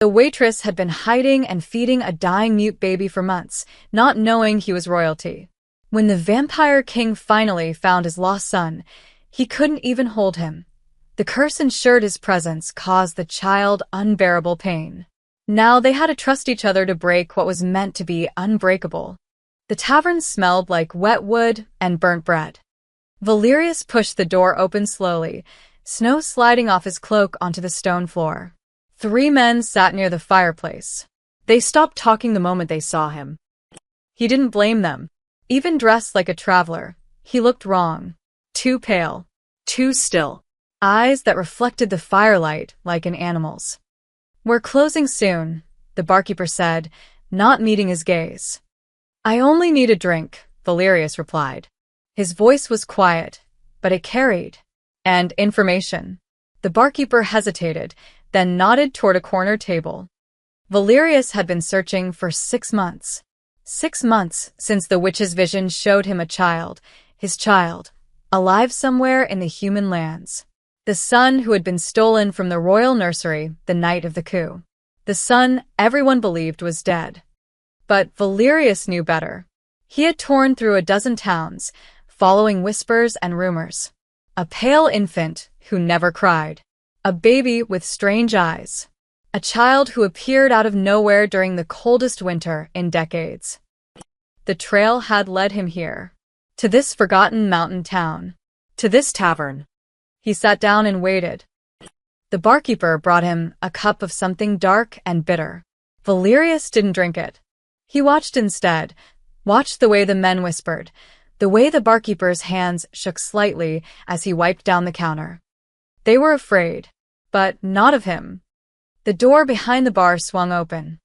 The waitress had been hiding and feeding a dying mute baby for months, not knowing he was royalty. When the vampire king finally found his lost son, he couldn't even hold him. The curse ensured his presence caused the child unbearable pain. Now they had to trust each other to break what was meant to be unbreakable. The tavern smelled like wet wood and burnt bread. Valerius pushed the door open slowly, snow sliding off his cloak onto the stone floor. 3 men sat near the fireplace. They stopped talking the moment they saw him. He didn't blame them. Even dressed like a traveler, he looked wrong. Too pale. Too still. Eyes that reflected the firelight like an animal's. "We're closing soon," the barkeeper said, not meeting his gaze. "I only need a drink," Valerius replied. His voice was quiet, but it carried. "And information." The barkeeper hesitated, then nodded toward a corner table. Valerius had been searching for 6 months. 6 months since the witch's vision showed him a child, his child, alive somewhere in the human lands. The son who had been stolen from the royal nursery the night of the coup. The son everyone believed was dead. But Valerius knew better. He had torn through a dozen towns, following whispers and rumors. A pale infant who never cried. A baby with strange eyes. A child who appeared out of nowhere during the coldest winter in decades. The trail had led him here. To this forgotten mountain town. To this tavern. He sat down and waited. The barkeeper brought him a cup of something dark and bitter. Valerius didn't drink it. He watched instead, watched the way the men whispered, the way the barkeeper's hands shook slightly as he wiped down the counter. They were afraid, but not of him. The door behind the bar swung open.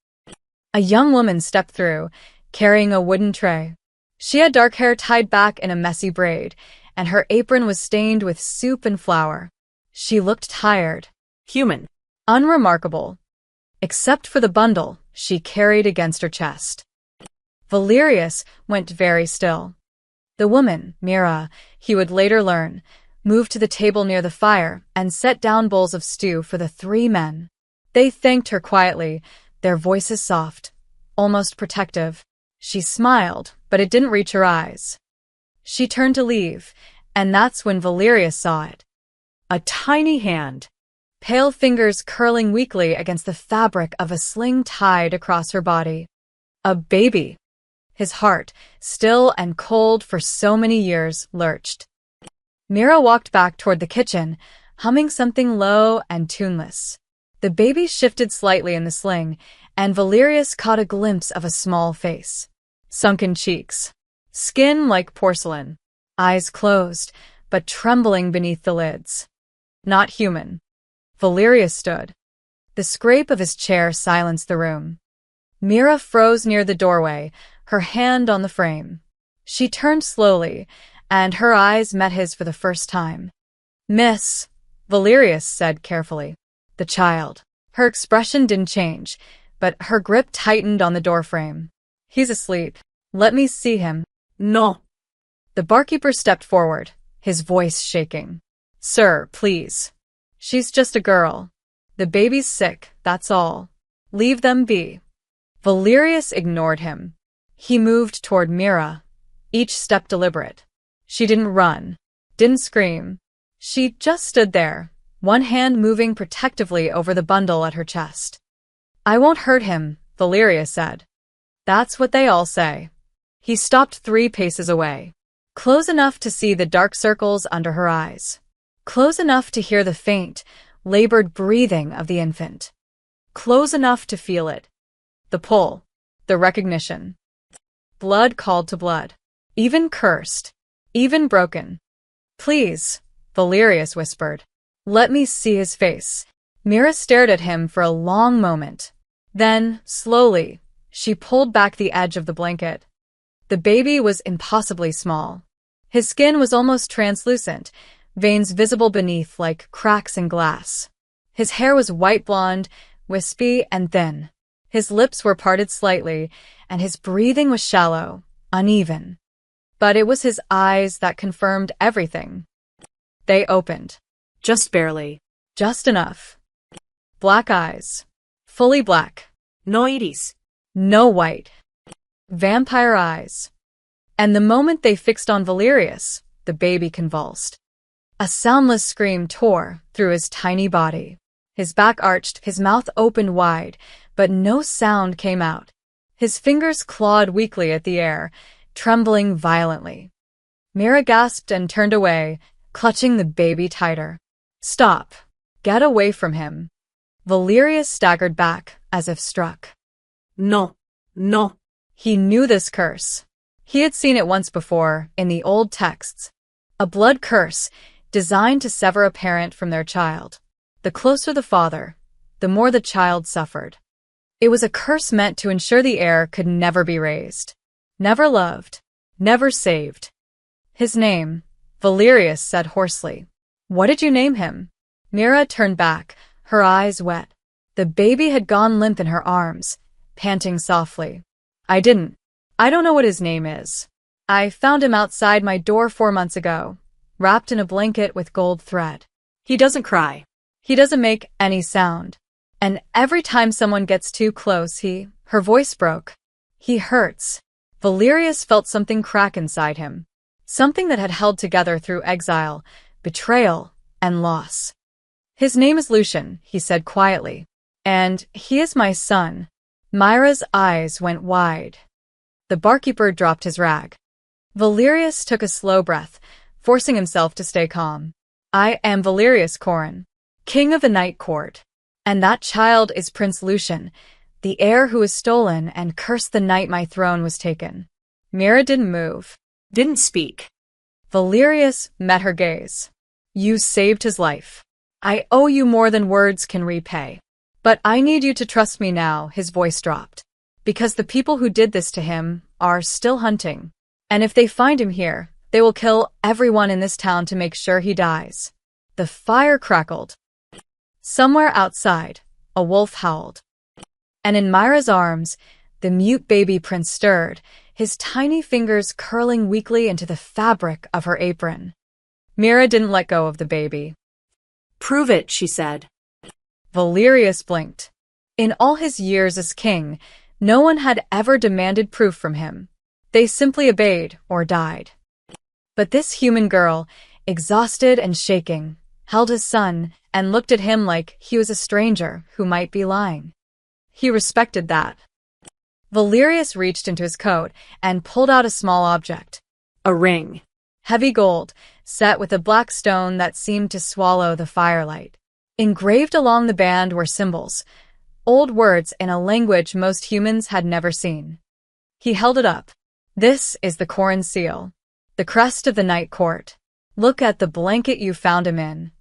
A young woman stepped through, carrying a wooden tray. She had dark hair tied back in a messy braid, and her apron was stained with soup and flour. She looked tired. Human. Unremarkable. Except for the bundle she carried against her chest. Valerius went very still. The woman, Mira, he would later learn, moved to the table near the fire and set down bowls of stew for the 3 men. They thanked her quietly, their voices soft, almost protective. She smiled, but it didn't reach her eyes. She turned to leave, and that's when Valerius saw it. A tiny hand. Pale fingers curling weakly against the fabric of a sling tied across her body. A baby. His heart, still and cold for so many years, lurched. Mira walked back toward the kitchen, humming something low and tuneless. The baby shifted slightly in the sling, and Valerius caught a glimpse of a small face. Sunken cheeks. Skin like porcelain. Eyes closed, but trembling beneath the lids. Not human. Valerius stood. The scrape of his chair silenced the room. Mira froze near the doorway, her hand on the frame. She turned slowly, and her eyes met his for the first time. "Miss," Valerius said carefully. "The child." Her expression didn't change, but her grip tightened on the doorframe. "He's asleep. Let me see him." "No." The barkeeper stepped forward, his voice shaking. "Sir, please. She's just a girl. The baby's sick, that's all. Leave them be." Valerius ignored him. He moved toward Mira, each step deliberate. She didn't run, didn't scream. She just stood there, one hand moving protectively over the bundle at her chest. "I won't hurt him," Valerius said. "That's what they all say." He stopped 3 paces away, close enough to see the dark circles under her eyes, close enough to hear the faint, labored breathing of the infant, close enough to feel it. The pull, the recognition. Blood called to blood, even cursed, even broken. "Please," Valerius whispered. "Let me see his face." Mira stared at him for a long moment. Then, slowly, she pulled back the edge of the blanket. The baby was impossibly small. His skin was almost translucent, veins visible beneath like cracks in glass. His hair was white blonde, wispy and thin. His lips were parted slightly, and his breathing was shallow, uneven. But it was his eyes that confirmed everything. They opened. Just barely. Just enough. Black eyes. Fully black. No iris. No white. Vampire eyes. And the moment they fixed on Valerius, the baby convulsed. A soundless scream tore through his tiny body. His back arched, his mouth opened wide, but no sound came out. His fingers clawed weakly at the air, trembling violently. Mira gasped and turned away, clutching the baby tighter. Stop. Get away from him. Valerius staggered back, as if struck. No. No. He knew this curse. He had seen it once before, in the old texts. A blood curse, designed to sever a parent from their child. The closer the father, the more the child suffered. It was a curse meant to ensure the heir could never be raised, never loved, never saved. His name, Valerius said hoarsely. What did you name him? Mira turned back, her eyes wet. The baby had gone limp in her arms, panting softly. I don't know what his name is. I found him outside my door 4 months ago, wrapped in a blanket with gold thread. He doesn't cry. He doesn't make any sound. And every time someone gets too close, her voice broke. He hurts. Valerius felt something crack inside him. Something that had held together through exile, betrayal, and loss. His name is Lucian, he said quietly. And he is my son. Myra's eyes went wide. The barkeeper dropped his rag. Valerius took a slow breath, forcing himself to stay calm. I am Valerius Corin, king of the Night Court. And that child is Prince Lucian, the heir who was stolen and cursed the night my throne was taken. Mira didn't move. Didn't speak. Valerius met her gaze. You saved his life. I owe you more than words can repay. But I need you to trust me now, his voice dropped. Because the people who did this to him are still hunting. And if they find him here, they will kill everyone in this town to make sure he dies. The fire crackled. Somewhere outside, a wolf howled. And in Myra's arms, the mute baby prince stirred, his tiny fingers curling weakly into the fabric of her apron. Mira didn't let go of the baby. Prove it, she said. Valerius blinked. In all his years as king, no one had ever demanded proof from him. They simply obeyed or died. But this human girl, exhausted and shaking, held his son and looked at him like he was a stranger who might be lying. He respected that. Valerius reached into his coat and pulled out a small object. A ring. Heavy gold, set with a black stone that seemed to swallow the firelight. Engraved along the band were symbols, old words in a language most humans had never seen. He held it up. This is the Corin seal, the crest of the Night Court. Look at the blanket you found him in.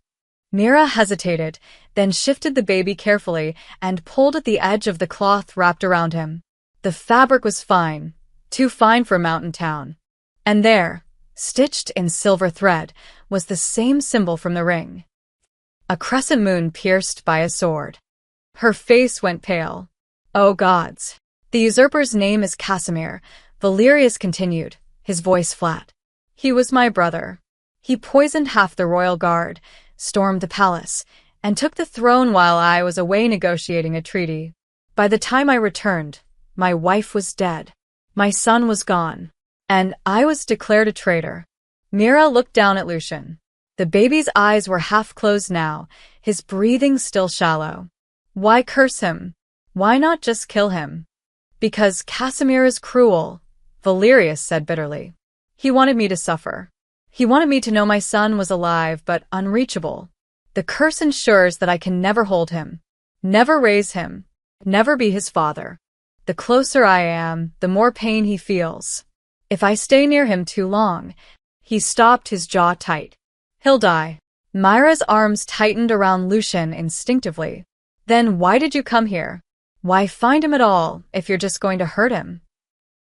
Mira hesitated, then shifted the baby carefully and pulled at the edge of the cloth wrapped around him. The fabric was fine, too fine for a mountain town. And there, stitched in silver thread, was the same symbol from the ring. A crescent moon pierced by a sword. Her face went pale. Oh gods! The usurper's name is Casimir, Valerius continued, his voice flat. He was my brother. He poisoned half the royal guard, stormed the palace, and took the throne while I was away negotiating a treaty. By the time I returned, my wife was dead. My son was gone. And I was declared a traitor. Mira looked down at Lucian. The baby's eyes were half closed now, his breathing still shallow. Why curse him? Why not just kill him? Because Casimir is cruel, Valerius said bitterly. He wanted me to suffer. He wanted me to know my son was alive but unreachable. The curse ensures that I can never hold him, never raise him, never be his father. The closer I am, the more pain he feels. If I stay near him too long, he stopped, his jaw tight. He'll die. Myra's arms tightened around Lucian instinctively. Then why did you come here? Why find him at all if you're just going to hurt him?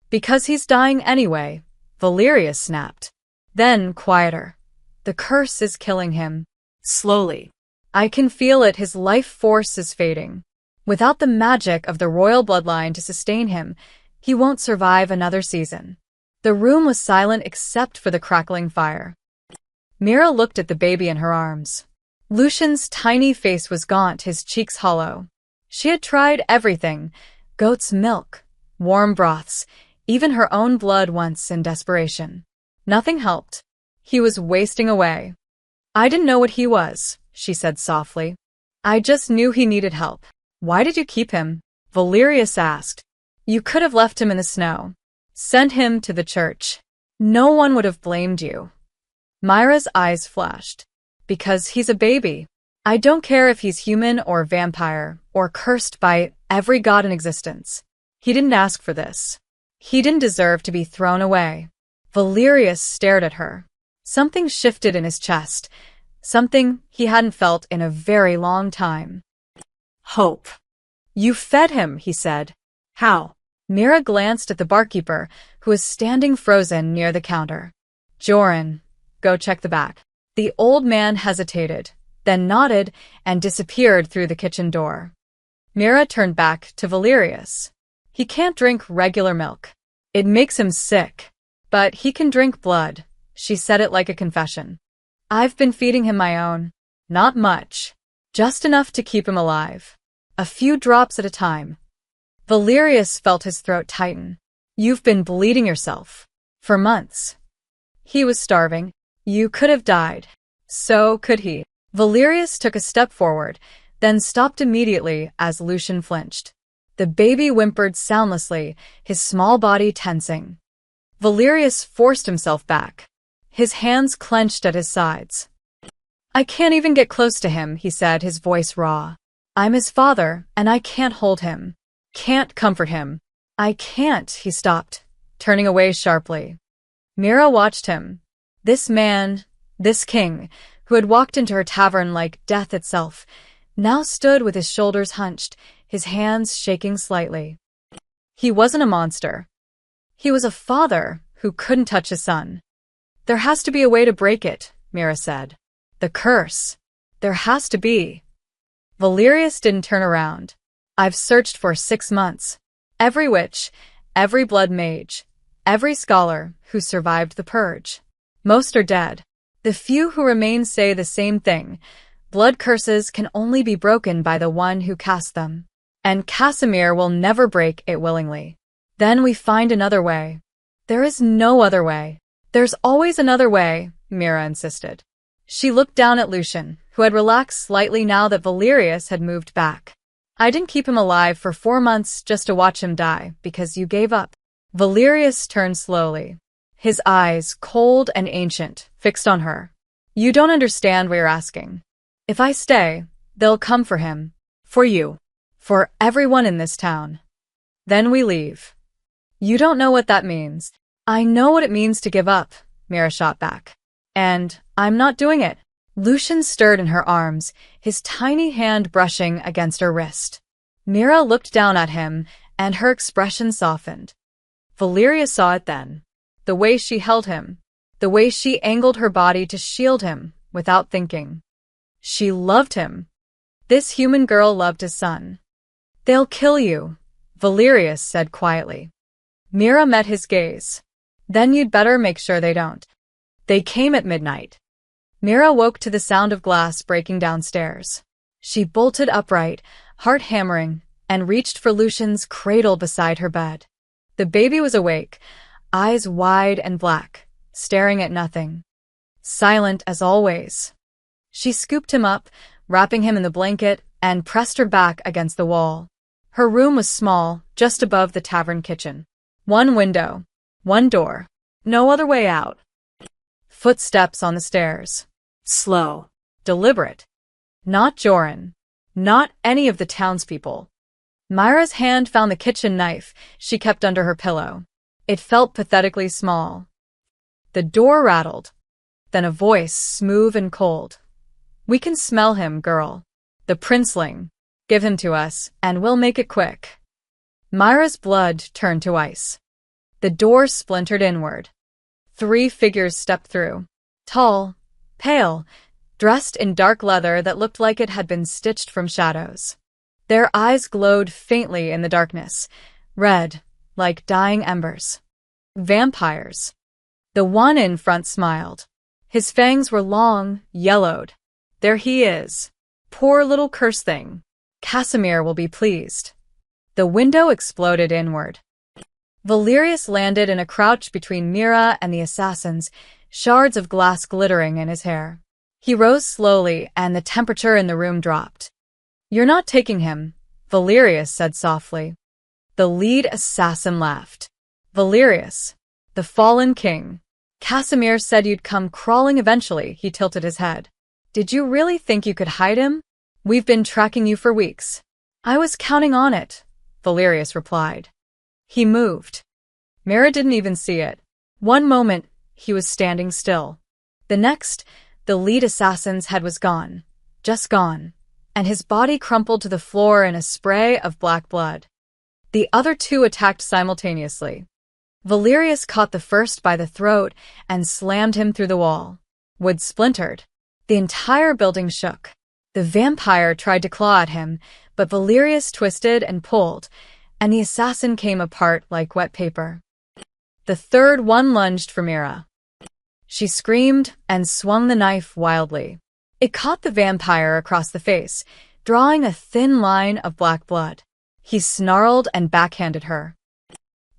Because he's dying anyway, Valerius snapped. Then, quieter. The curse is killing him. Slowly. I can feel it, his life force is fading. Without the magic of the royal bloodline to sustain him, he won't survive another season. The room was silent except for the crackling fire. Mira looked at the baby in her arms. Lucian's tiny face was gaunt, his cheeks hollow. She had tried everything: goat's milk, warm broths, even her own blood once in desperation. Nothing helped. He was wasting away. I didn't know what he was, she said softly. I just knew he needed help. Why did you keep him? Valerius asked. You could have left him in the snow. Sent him to the church. No one would have blamed you. Myra's eyes flashed. Because he's a baby. I don't care if he's human or vampire or cursed by every god in existence. He didn't ask for this. He didn't deserve to be thrown away. Valerius stared at her. Something shifted in his chest. Something he hadn't felt in a very long time. Hope. You fed him, he said. How? Mira glanced at the barkeeper, who was standing frozen near the counter. Joran, go check the back. The old man hesitated, then nodded and disappeared through the kitchen door. Mira turned back to Valerius. He can't drink regular milk. It makes him sick. But he can drink blood. She said it like a confession. I've been feeding him my own. Not much. Just enough to keep him alive. A few drops at a time. Valerius felt his throat tighten. You've been bleeding yourself. For months. He was starving. You could have died. So could he. Valerius took a step forward, then stopped immediately as Lucian flinched. The baby whimpered soundlessly, his small body tensing. Valerius forced himself back. His hands clenched at his sides. I can't even get close to him, he said, his voice raw. I'm his father, and I can't hold him. Can't comfort him. I can't, he stopped, turning away sharply. Mira watched him. This man, this king, who had walked into her tavern like death itself, now stood with his shoulders hunched, his hands shaking slightly. He wasn't a monster. He was a father who couldn't touch his son. There has to be a way to break it, Mira said. The curse. There has to be. Valerius didn't turn around. I've searched for 6 months. Every witch, every blood mage, every scholar who survived the purge. Most are dead. The few who remain say the same thing. Blood curses can only be broken by the one who casts them. And Casimir will never break it willingly. Then we find another way. There is no other way. There's always another way, Mira insisted. She looked down at Lucian, who had relaxed slightly now that Valerius had moved back. I didn't keep him alive for 4 months just to watch him die, because you gave up. Valerius turned slowly. His eyes, cold and ancient, fixed on her. You don't understand what you're asking. If I stay, they'll come for him. For you. For everyone in this town. Then we leave. You don't know what that means. I know what it means to give up, Mira shot back. And I'm not doing it. Lucian stirred in her arms, his tiny hand brushing against her wrist. Mira looked down at him, and her expression softened. Valeria saw it then. The way she held him. The way she angled her body to shield him, without thinking. She loved him. This human girl loved his son. They'll kill you, Valerius said quietly. Mira met his gaze. Then you'd better make sure they don't. They came at midnight. Mira woke to the sound of glass breaking downstairs. She bolted upright, heart hammering, and reached for Lucian's cradle beside her bed. The baby was awake, eyes wide and black, staring at nothing. Silent as always. She scooped him up, wrapping him in the blanket, and pressed her back against the wall. Her room was small, just above the tavern kitchen. 1 window, 1 door, no other way out. Footsteps on the stairs. Slow. Deliberate. Not Joran. Not any of the townspeople. Myra's hand found the kitchen knife she kept under her pillow. It felt pathetically small. The door rattled. Then a voice, smooth and cold. We can smell him, girl. The princeling. Give him to us, and we'll make it quick. Myra's blood turned to ice. The door splintered inward. 3 figures stepped through. Tall, pale, dressed in dark leather that looked like it had been stitched from shadows. Their eyes glowed faintly in the darkness, red, like dying embers. Vampires. The one in front smiled. His fangs were long, yellowed. There he is. Poor little curse thing. Casimir will be pleased. The window exploded inward. Valerius landed in a crouch between Mira and the assassins, shards of glass glittering in his hair. He rose slowly, and the temperature in the room dropped. "You're not taking him," Valerius said softly. The lead assassin laughed. "Valerius, the fallen king. Casimir said you'd come crawling eventually," he tilted his head. "Did you really think you could hide him? We've been tracking you for weeks." "I was counting on it," Valerius replied. He moved. Mira didn't even see it. One moment, he was standing still. The next, the lead assassin's head was gone. Just gone. And his body crumpled to the floor in a spray of black blood. The other two attacked simultaneously. Valerius caught the first by the throat and slammed him through the wall. Wood splintered. The entire building shook. The vampire tried to claw at him, but Valerius twisted and pulled, and the assassin came apart like wet paper. The third one lunged for Mira. She screamed and swung the knife wildly. It caught the vampire across the face, drawing a thin line of black blood. He snarled and backhanded her.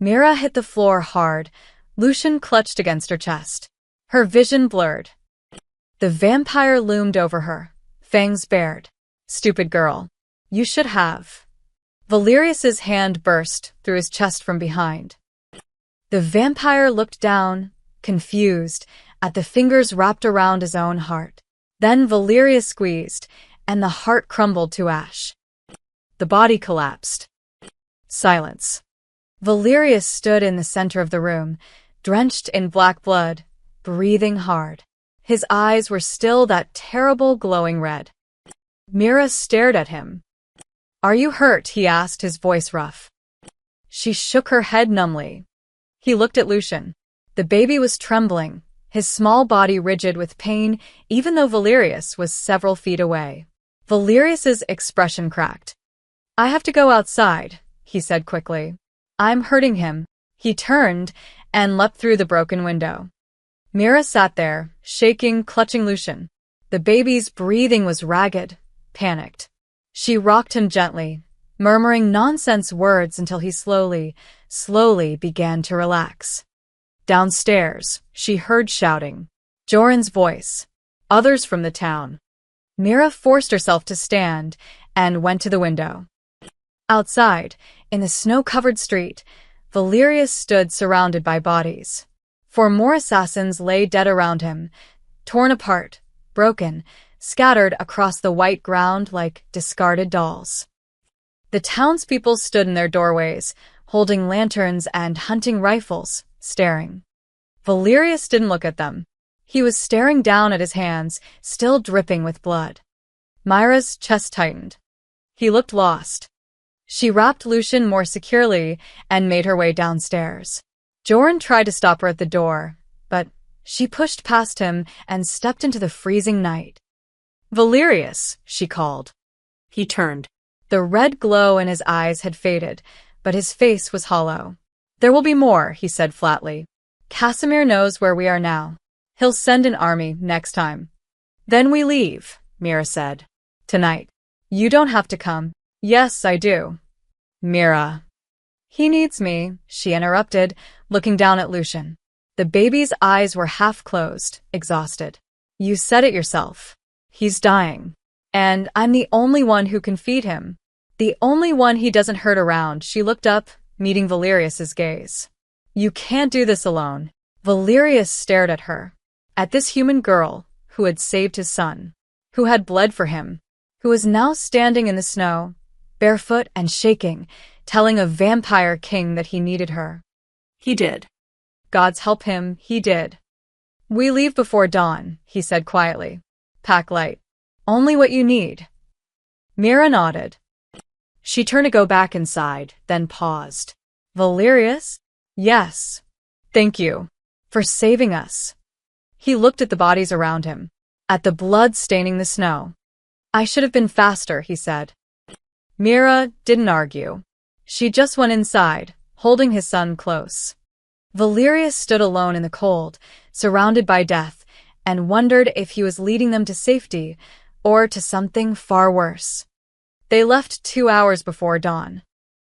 Mira hit the floor hard. Lucian clutched against her chest. Her vision blurred. The vampire loomed over her, fangs bared. "Stupid girl. You should have." Valerius's hand burst through his chest from behind. The vampire looked down, confused, at the fingers wrapped around his own heart. Then Valerius squeezed, and the heart crumbled to ash. The body collapsed. Silence. Valerius stood in the center of the room, drenched in black blood, breathing hard. His eyes were still that terrible glowing red. Mira stared at him. "Are you hurt?" he asked, his voice rough. She shook her head numbly. He looked at Lucian. The baby was trembling, his small body rigid with pain, even though Valerius was several feet away. Valerius's expression cracked. "I have to go outside," he said quickly. "I'm hurting him." He turned and leapt through the broken window. Mira sat there, shaking, clutching Lucian. The baby's breathing was ragged, panicked. She rocked him gently, murmuring nonsense words until he slowly began to relax. Downstairs, she heard shouting. Joran's voice. Others from the town. Mira forced herself to stand and went to the window. Outside, in the snow-covered street, Valerius stood surrounded by bodies. 4 more assassins lay dead around him, torn apart, broken, scattered across the white ground like discarded dolls. The townspeople stood in their doorways, holding lanterns and hunting rifles, staring. Valerius didn't look at them. He was staring down at his hands, still dripping with blood. Myra's chest tightened. He looked lost. She wrapped Lucian more securely and made her way downstairs. Joran tried to stop her at the door, but she pushed past him and stepped into the freezing night. "Valerius," she called. He turned. The red glow in his eyes had faded, but his face was hollow. "There will be more," he said flatly. "Casimir knows where we are now. He'll send an army next time." "Then we leave," Mira said. "Tonight. You don't have to come." "Yes, I do." "Mira." "He needs me," she interrupted, looking down at Lucian. The baby's eyes were half closed, exhausted. "You said it yourself. He's dying. And I'm the only one who can feed him. The only one he doesn't hurt around." She looked up, meeting Valerius's gaze. "You can't do this alone." Valerius stared at her. At this human girl who had saved his son, who had bled for him, who was now standing in the snow, barefoot and shaking, telling a vampire king that he needed her. He did. Gods help him, he did. "We leave before dawn," he said quietly. "Pack light. Only what you need." Mira nodded. She turned to go back inside, then paused. "Valerius?" "Yes. Thank you. For saving us." He looked at the bodies around him, at the blood staining the snow. "I should have been faster," he said. Mira didn't argue. She just went inside, holding his son close. Valerius stood alone in the cold, surrounded by death, and wondered if he was leading them to safety or to something far worse. They left 2 hours before dawn.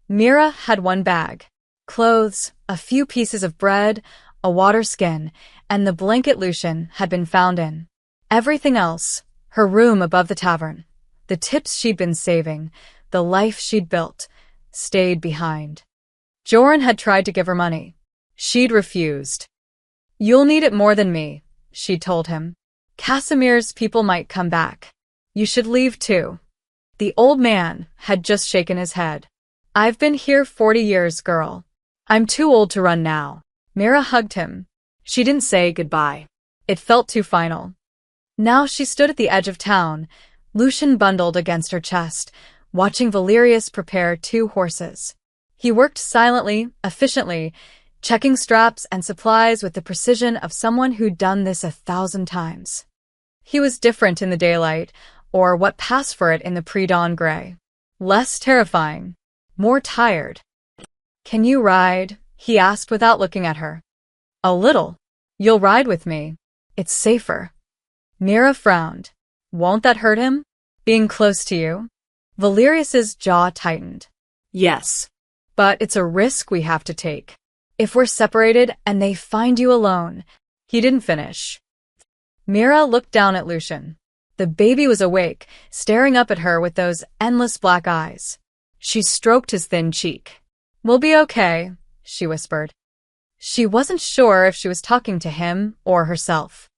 Mira had one bag. Clothes, a few pieces of bread, a water skin, and the blanket Lucian had been found in. Everything else, her room above the tavern, the tips she'd been saving, the life she'd built, stayed behind. Joran had tried to give her money. She'd refused. "You'll need it more than me," she'd told him. "Casimir's people might come back. You should leave too." The old man had just shaken his head. "I've been here 40 years, girl. I'm too old to run now." Mira hugged him. She didn't say goodbye. It felt too final. Now she stood at the edge of town, Lucian bundled against her chest, watching Valerius prepare 2 horses. He worked silently, efficiently, checking straps and supplies with the precision of someone who'd done this 1,000 times. He was different in the daylight, or what passed for it in the pre-dawn gray. Less terrifying, more tired. "Can you ride?" he asked without looking at her. "A little. You'll ride with me. It's safer." Mira frowned. "Won't that hurt him? Being close to you?" Valerius's jaw tightened. Yes. "But it's a risk we have to take. If we're separated and they find you alone..." He didn't finish. Mira looked down at Lucian. The baby was awake, staring up at her with those endless black eyes. She stroked his thin cheek. "We'll be okay," she whispered. She wasn't sure if she was talking to him or herself.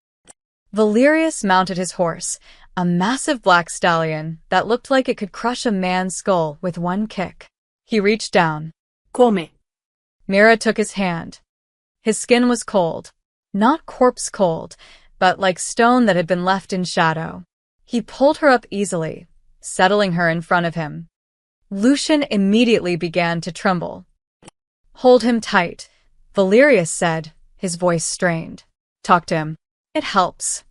Valerius mounted his horse, a massive black stallion that looked like it could crush a man's skull with one kick. He reached down. Come. Mira took his hand. His skin was cold. Not corpse cold, but like stone that had been left in shadow. He pulled her up easily, settling her in front of him. Lucian immediately began to tremble. "Hold him tight," Valerius said, his voice strained. "Talk to him. It helps."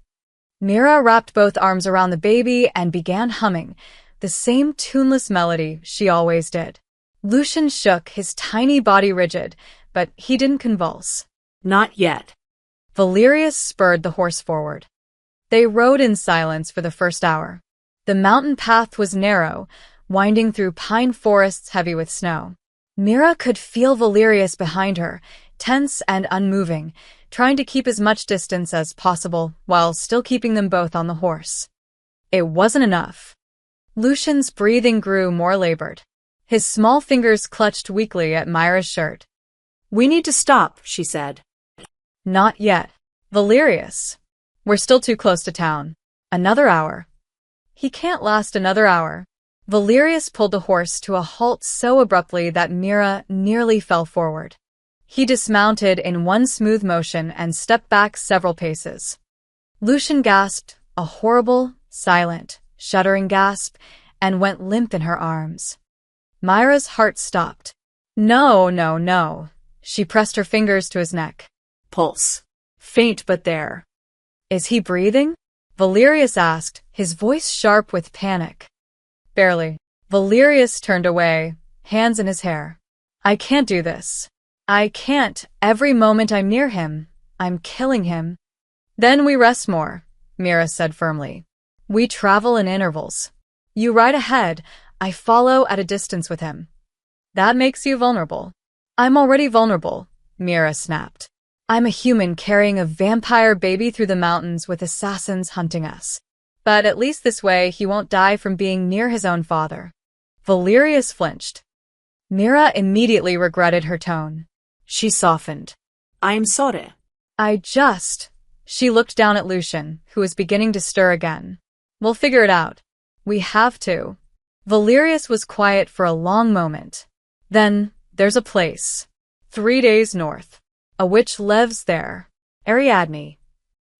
Mira wrapped both arms around the baby and began humming, the same tuneless melody she always did. Lucian shook, his tiny body rigid, but he didn't convulse. Not yet. Valerius spurred the horse forward. They rode in silence for the first hour. The mountain path was narrow, winding through pine forests heavy with snow. Mira could feel Valerius behind her, tense and unmoving, trying to keep as much distance as possible while still keeping them both on the horse. It wasn't enough. Lucian's breathing grew more labored. His small fingers clutched weakly at Myra's shirt. "We need to stop," she said. "Not yet. Valerius. We're still too close to town. Another hour." "He can't last another hour." Valerius pulled the horse to a halt so abruptly that Mira nearly fell forward. He dismounted in one smooth motion and stepped back several paces. Lucian gasped, a horrible, silent, shuddering gasp, and went limp in her arms. Myra's heart stopped. "No, no, no." She pressed her fingers to his neck. Pulse. Faint but there. "Is he breathing?" Valerius asked, his voice sharp with panic. "Barely." Valerius turned away, hands in his hair. "I can't do this. I can't. Every moment I'm near him, I'm killing him." "Then we rest more," Mira said firmly. "We travel in intervals. You ride ahead, I follow at a distance with him. That makes you vulnerable." "I'm already vulnerable," Mira snapped. "I'm a human carrying a vampire baby through the mountains with assassins hunting us. But at least this way he won't die from being near his own father." Valerius flinched. Mira immediately regretted her tone. She softened. "I'm sorry." She looked down at Lucian, who was beginning to stir again. "We'll figure it out. We have to." Valerius was quiet for a long moment. "Then, there's a place. 3 days north. A witch lives there. Ariadne."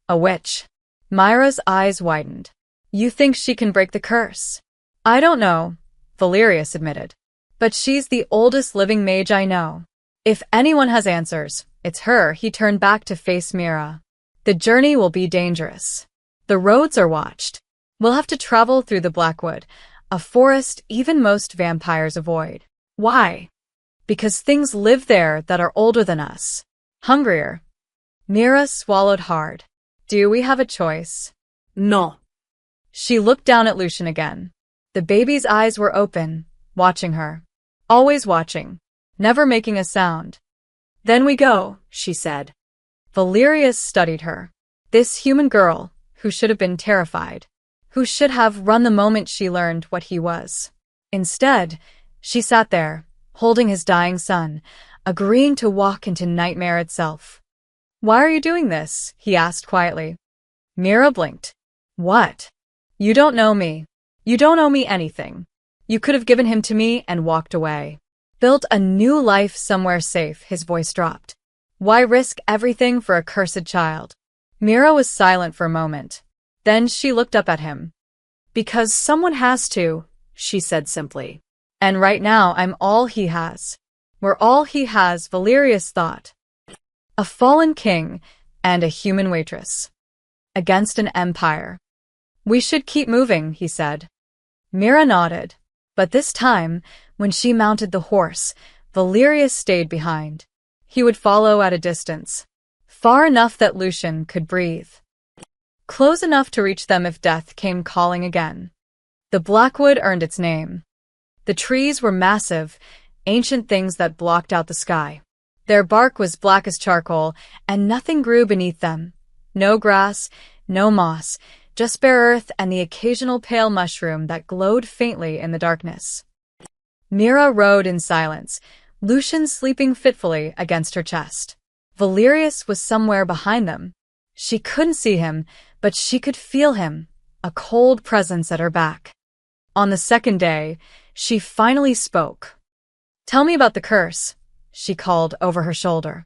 "A witch?" Myra's eyes widened. "You think she can break the curse?" "I don't know," Valerius admitted. "But she's the oldest living mage I know. If anyone has answers, it's her." He turned back to face Mira. "The journey will be dangerous. The roads are watched. We'll have to travel through the Blackwood, a forest even most vampires avoid." "Why?" "Because things live there that are older than us. Hungrier." Mira swallowed hard. "Do we have a choice?" No. She looked down at Lucian again. The baby's eyes were open, watching her. Always watching. Never making a sound. Then we go, she said. Valerius studied her. This human girl, who should have been terrified. Who should have run the moment she learned what he was. Instead, she sat there, holding his dying son, agreeing to walk into nightmare itself. Why are you doing this? He asked quietly. Mira blinked. What? You don't know me. You don't owe me anything. You could have given him to me and walked away. Built a new life somewhere safe, his voice dropped. Why risk everything for a cursed child? Mira was silent for a moment. Then she looked up at him. Because someone has to, she said simply. And right now I'm all he has. We're all he has, Valerius thought. A fallen king and a human waitress. Against an empire. We should keep moving, he said. Mira nodded. But this time, when she mounted the horse, Valerius stayed behind. He would follow at a distance. Far enough that Lucian could breathe. Close enough to reach them if death came calling again. The Blackwood earned its name. The trees were massive, ancient things that blocked out the sky. Their bark was black as charcoal, and nothing grew beneath them. No grass, no moss, just bare earth and the occasional pale mushroom that glowed faintly in the darkness. Mira rode in silence, Lucian sleeping fitfully against her chest. Valerius was somewhere behind them. She couldn't see him, but she could feel him, a cold presence at her back. On the second day, she finally spoke. Tell me about the curse, she called over her shoulder.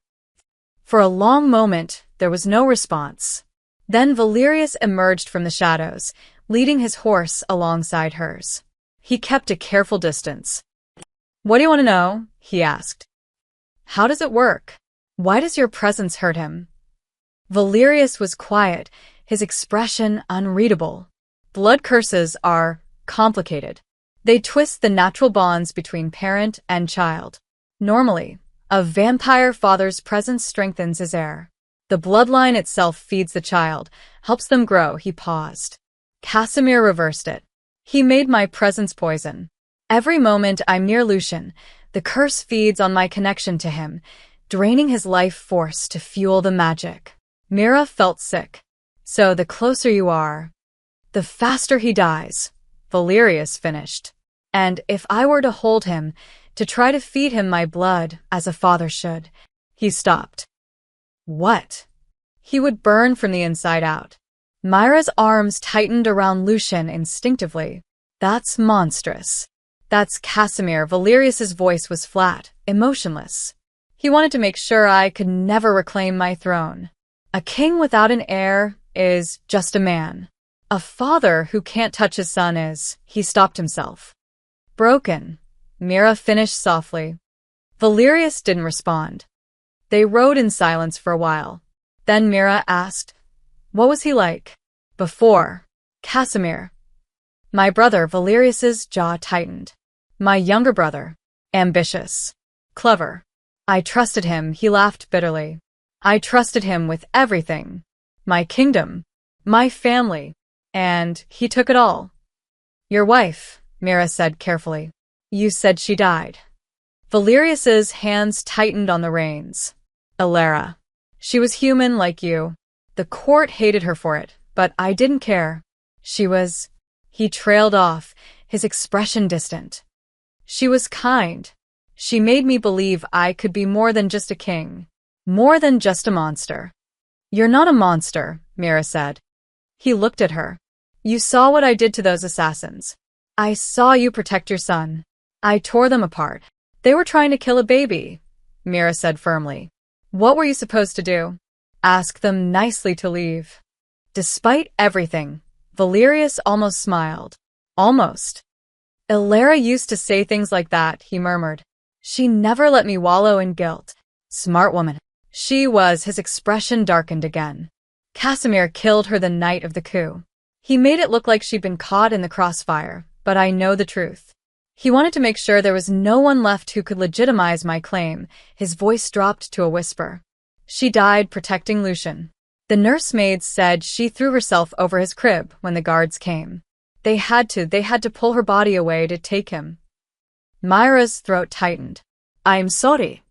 For a long moment, there was no response. Then Valerius emerged from the shadows, leading his horse alongside hers. He kept a careful distance. What do you want to know? He asked. How does it work? Why does your presence hurt him? Valerius was quiet, his expression unreadable. Blood curses are complicated. They twist the natural bonds between parent and child. Normally, a vampire father's presence strengthens his heir. The bloodline itself feeds the child, helps them grow. He paused. Casimir reversed it. He made my presence poison. Every moment I'm near Lucian, the curse feeds on my connection to him, draining his life force to fuel the magic. Mira felt sick. So the closer you are, the faster he dies, Valerius finished. And if I were to hold him, to try to feed him my blood, as a father should, he stopped. What? He would burn from the inside out. Myra's arms tightened around Lucian instinctively. That's monstrous. That's Casimir. Valerius's voice was flat, emotionless. He wanted to make sure I could never reclaim my throne. A king without an heir is just a man. A father who can't touch his son is, he stopped himself. Broken, Mira finished softly. Valerius didn't respond. They rode in silence for a while. Then Mira asked, what was he like? Before. Casimir. My brother. Valerius's jaw tightened. My younger brother. Ambitious. Clever. I trusted him. He laughed bitterly. I trusted him with everything. My kingdom. My family. And he took it all. Your wife, Mira said carefully. You said she died. Valerius's hands tightened on the reins. Elara. She was human like you. The court hated her for it, but I didn't care. She was... He trailed off, his expression distant. She was kind. She made me believe I could be more than just a king. More than just a monster. You're not a monster, Mira said. He looked at her. You saw what I did to those assassins. I saw you protect your son. I tore them apart. They were trying to kill a baby, Mira said firmly. What were you supposed to do? Ask them nicely to leave. Despite everything, Valerius almost smiled. Almost. Elara used to say things like that, he murmured. She never let me wallow in guilt. Smart woman. She was. His expression darkened again. Casimir killed her the night of the coup. He made it look like she'd been caught in the crossfire, but I know the truth. He wanted to make sure there was no one left who could legitimize my claim. His voice dropped to a whisper. She died protecting Lucian. The nursemaid said she threw herself over his crib when the guards came. They had to pull her body away to take him. Myra's throat tightened. I'm sorry.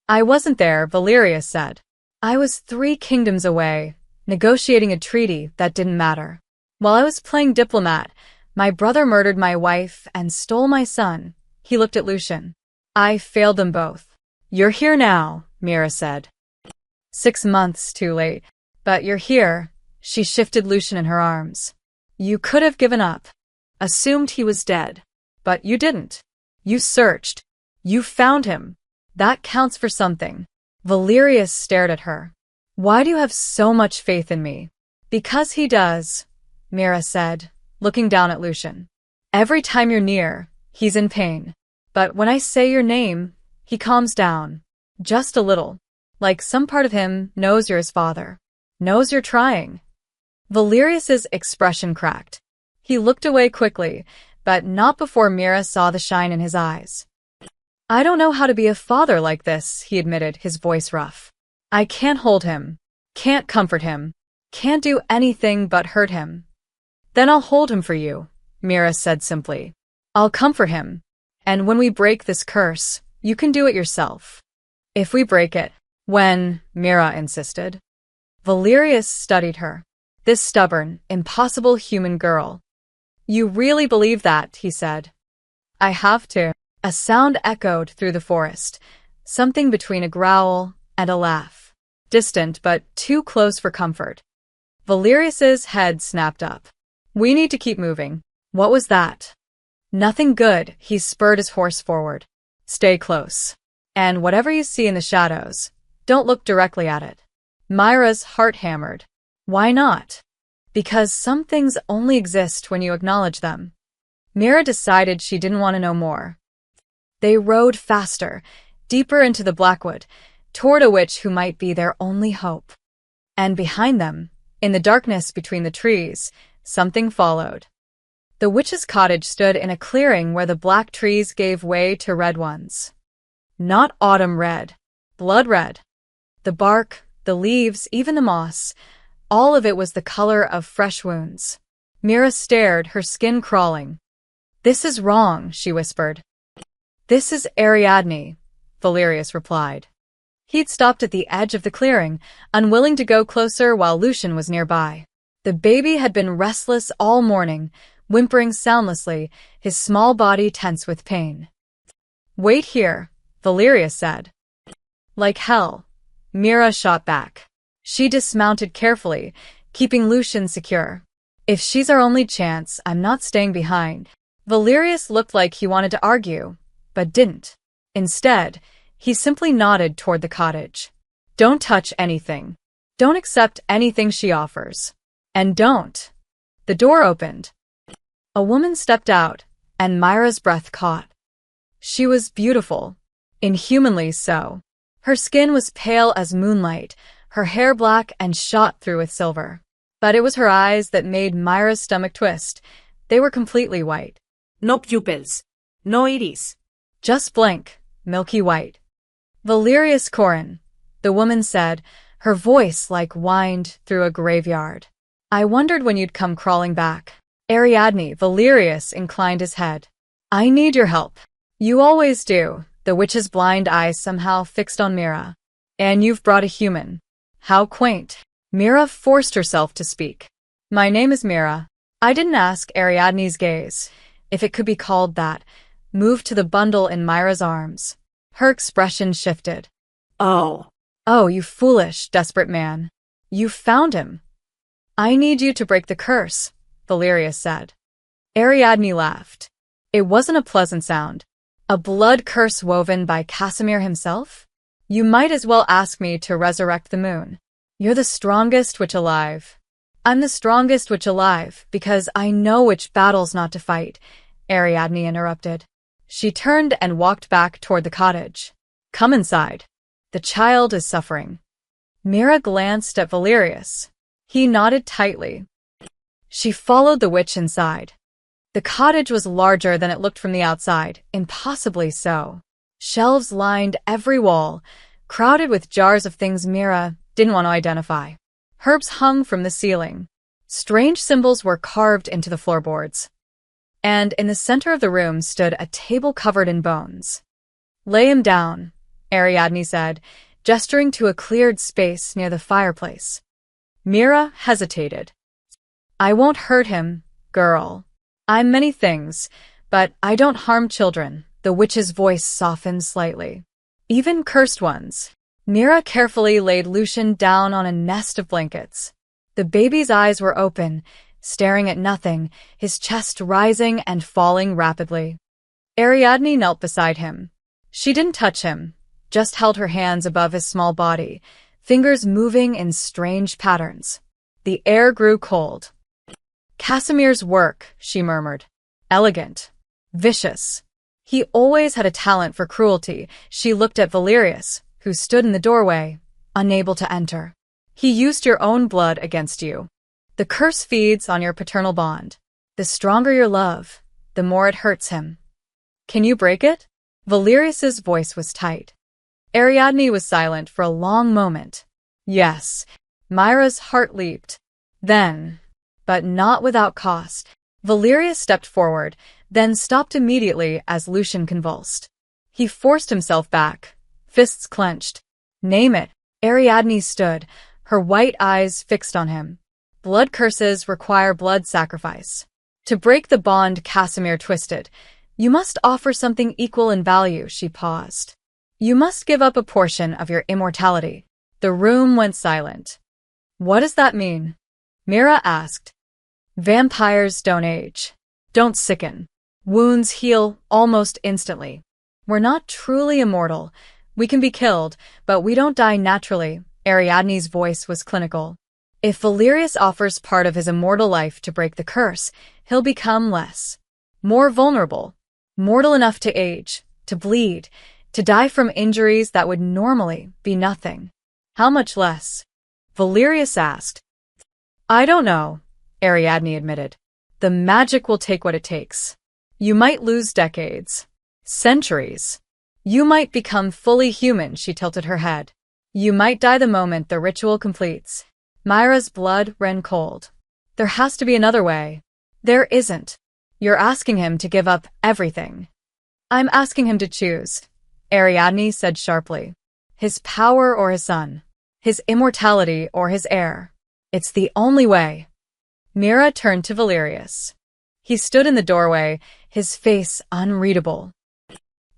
I wasn't there, Valerius said. I was 3 kingdoms away, negotiating a treaty that didn't matter. While I was playing diplomat, my brother murdered my wife and stole my son. He looked at Lucian. I failed them both. You're here now, Mira said. 6 months too late. But you're here. She shifted Lucian in her arms. You could have given up. Assumed he was dead. But you didn't. You searched. You found him. That counts for something. Valerius stared at her. Why do you have so much faith in me? Because he does, Mira said, looking down at Lucian. Every time you're near, he's in pain. But when I say your name, he calms down. Just a little. Like some part of him knows you're his father. Knows you're trying. Valerius's expression cracked. He looked away quickly, but not before Mira saw the shine in his eyes. I don't know how to be a father like this, he admitted, his voice rough. I can't hold him. Can't comfort him. Can't do anything but hurt him. Then I'll hold him for you, Mira said simply. I'll comfort him. And when we break this curse, you can do it yourself. If we break it. When, Mira insisted. Valerius studied her. This stubborn, impossible human girl. You really believe that, he said. I have to. A sound echoed through the forest, something between a growl and a laugh. Distant but too close for comfort. Valerius's head snapped up. We need to keep moving. What was that? Nothing good, he spurred his horse forward. Stay close. And whatever you see in the shadows, don't look directly at it. Myra's heart hammered. Why not? Because some things only exist when you acknowledge them. Mira decided she didn't want to know more. They rode faster, deeper into the blackwood, toward a witch who might be their only hope. And behind them, in the darkness between the trees, something followed. The witch's cottage stood in a clearing where the black trees gave way to red ones. Not autumn red, blood red. The bark, the leaves, even the moss, all of it was the color of fresh wounds. Mira stared, her skin crawling. This is wrong, she whispered. This is Ariadne, Valerius replied. He'd stopped at the edge of the clearing, unwilling to go closer while Lucian was nearby. The baby had been restless all morning, whimpering soundlessly, his small body tense with pain. Wait here, Valerius said. Like hell, Mira shot back. She dismounted carefully, keeping Lucian secure. If she's our only chance, I'm not staying behind. Valerius looked like he wanted to argue, but didn't. Instead, he simply nodded toward the cottage. Don't touch anything. Don't accept anything she offers. And don't. The door opened. A woman stepped out, and Myra's breath caught. She was beautiful, inhumanly so. Her skin was pale as moonlight, her hair black and shot through with silver. But it was her eyes that made Myra's stomach twist. They were completely white. No pupils. No iris. Just blank, milky white. Valerius Corin, the woman said, her voice like whined through a graveyard. I wondered when you'd come crawling back. Ariadne, Valerius inclined his head. I need your help. You always do, the witch's blind eyes somehow fixed on Mira. And you've brought a human. How quaint. Mira forced herself to speak. My name is Mira. I didn't ask. Ariadne's gaze, if it could be called that, moved to the bundle in Myra's arms. Her expression shifted. Oh, you foolish, desperate man. You found him. I need you to break the curse, Valerius said. Ariadne laughed. It wasn't a pleasant sound. A blood curse woven by Casimir himself? You might as well ask me to resurrect the moon. You're the strongest witch alive. I'm the strongest witch alive because I know which battles not to fight, Ariadne interrupted. She turned and walked back toward the cottage. Come inside. The child is suffering. Mira glanced at Valerius. He nodded tightly. She followed the witch inside. The cottage was larger than it looked from the outside, impossibly so. Shelves lined every wall, crowded with jars of things Mira didn't want to identify. Herbs hung from the ceiling. Strange symbols were carved into the floorboards. And in the center of the room stood a table covered in bones. "Lay him down," Ariadne said, gesturing to a cleared space near the fireplace. Mira hesitated. "I won't hurt him, girl. I'm many things, but I don't harm children." The witch's voice softened slightly. "Even cursed ones." Mira carefully laid Lucian down on a nest of blankets. The baby's eyes were open, staring at nothing, his chest rising and falling rapidly. Ariadne knelt beside him. She didn't touch him, just held her hands above his small body, fingers moving in strange patterns. The air grew cold. "Casimir's work," she murmured. "Elegant. Vicious. He always had a talent for cruelty." She looked at Valerius, who stood in the doorway, unable to enter. "He used your own blood against you. The curse feeds on your paternal bond. The stronger your love, the more it hurts him. Can you break it?" Valerius's voice was tight. Ariadne was silent for a long moment. "Yes." Myra's heart leaped. Then, but not without cost, Valerius stepped forward, then stopped immediately as Lucian convulsed. He forced himself back, fists clenched. "Name it." Ariadne stood, her white eyes fixed on him. "Blood curses require blood sacrifice. To break the bond," Casimir twisted, "you must offer something equal in value." She paused. "You must give up a portion of your immortality." The room went silent. "What does that mean?" Mira asked. "Vampires don't age. Don't sicken. Wounds heal almost instantly. We're not truly immortal. We can be killed, but we don't die naturally." Ariadne's voice was clinical. "If Valerius offers part of his immortal life to break the curse, he'll become more vulnerable, mortal enough to age, to bleed, to die from injuries that would normally be nothing." "How much less?" Valerius asked. "I don't know," Ariadne admitted. "The magic will take what it takes. You might lose decades, centuries. You might become fully human." She tilted her head. "You might die the moment the ritual completes." Myra's blood ran cold. "There has to be another way." "There isn't. You're asking him to give up everything." "I'm asking him to choose," Ariadne said sharply. "His power or his son. His immortality or his heir. It's the only way." Mira turned to Valerius. He stood in the doorway, his face unreadable.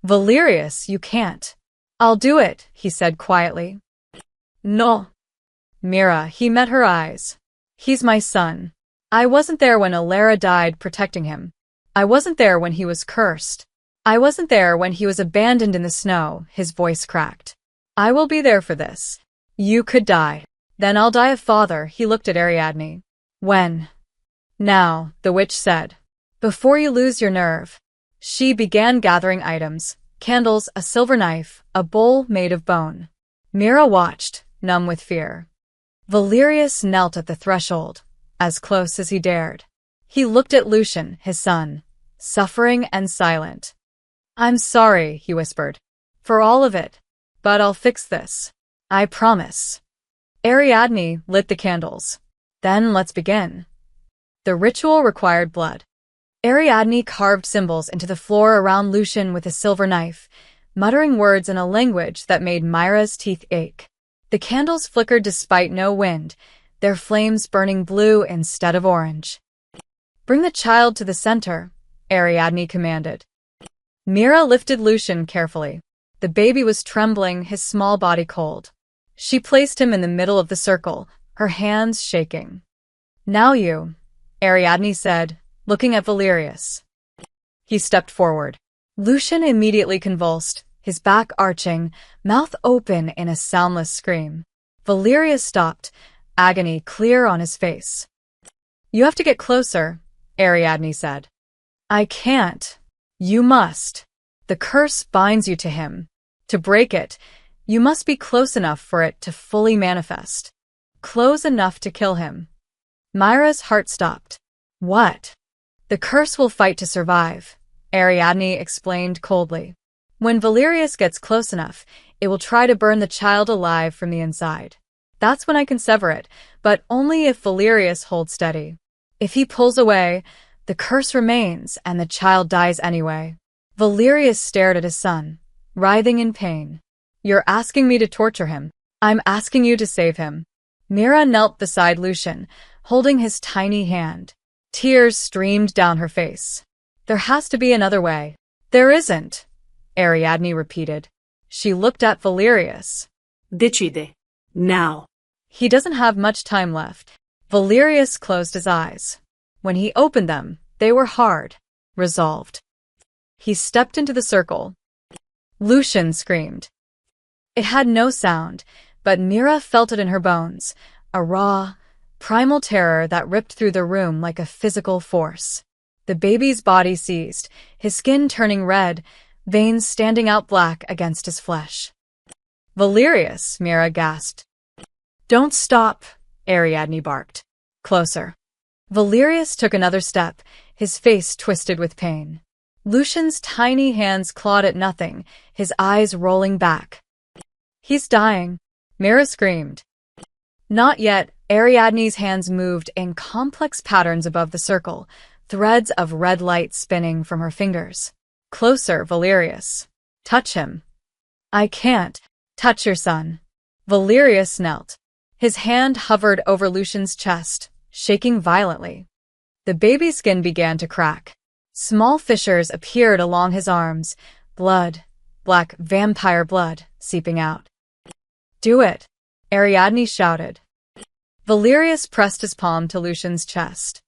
"Valerius, you can't." "I'll do it," he said quietly. "No." "Mira," he met her eyes. "He's my son. I wasn't there when Alara died protecting him. I wasn't there when he was cursed. I wasn't there when he was abandoned in the snow." His voice cracked. "I will be there for this. You could die. Then I'll die a father." He looked at Ariadne. "When?" "Now," the witch said. "Before you lose your nerve." She began gathering items, candles, a silver knife, a bowl made of bone. Mira watched, numb with fear. Valerius knelt at the threshold, as close as he dared. He looked at Lucian, his son, suffering and silent. "I'm sorry," he whispered, "for all of it, but I'll fix this. I promise." Ariadne lit the candles. "Then let's begin." The ritual required blood. Ariadne carved symbols into the floor around Lucian with a silver knife, muttering words in a language that made Myra's teeth ache. The candles flickered despite no wind, their flames burning blue instead of orange. "Bring the child to the center," Ariadne commanded. Mira lifted Lucian carefully. The baby was trembling, his small body cold. She placed him in the middle of the circle, her hands shaking. "Now you," Ariadne said, looking at Valerius. He stepped forward. Lucian immediately convulsed, his back arching, mouth open in a soundless scream. Valerius stopped, agony clear on his face. "You have to get closer," Ariadne said. "I can't. You must. The curse binds you to him. To break it, you must be close enough for it to fully manifest. Close enough to kill him." Myra's heart stopped. "What?" "The curse will fight to survive," Ariadne explained coldly. "When Valerius gets close enough, it will try to burn the child alive from the inside. That's when I can sever it, but only if Valerius holds steady. If he pulls away, the curse remains and the child dies anyway. Valerius stared at his son, writhing in pain. You're asking me to torture him. I'm asking you to save him. Mira knelt beside Lucian, holding his tiny hand. Tears streamed down her face. There has to be another way. There isn't, Ariadne repeated. She looked at Valerius. Decide. Now. He doesn't have much time left. Valerius closed his eyes. When he opened them, they were hard, resolved. He stepped into the circle. Lucian screamed. It had no sound, but Mira felt it in her bones, a raw, primal terror that ripped through the room like a physical force. The baby's body seized, his skin turning red, veins standing out black against his flesh. Valerius, Mira gasped. Don't stop, Ariadne barked. Closer. Valerius took another step, his face twisted with pain. Lucian's tiny hands clawed at nothing, his eyes rolling back. He's dying, Mira screamed. Not yet. Ariadne's hands moved in complex patterns above the circle, threads of red light spinning from her fingers. Closer, Valerius. Touch him. I can't. Touch your son. Valerius knelt. His hand hovered over Lucian's chest, shaking violently. The baby's skin began to crack. Small fissures appeared along his arms, blood, black vampire blood, seeping out. Do it, Ariadne shouted. Valerius pressed his palm to Lucian's chest.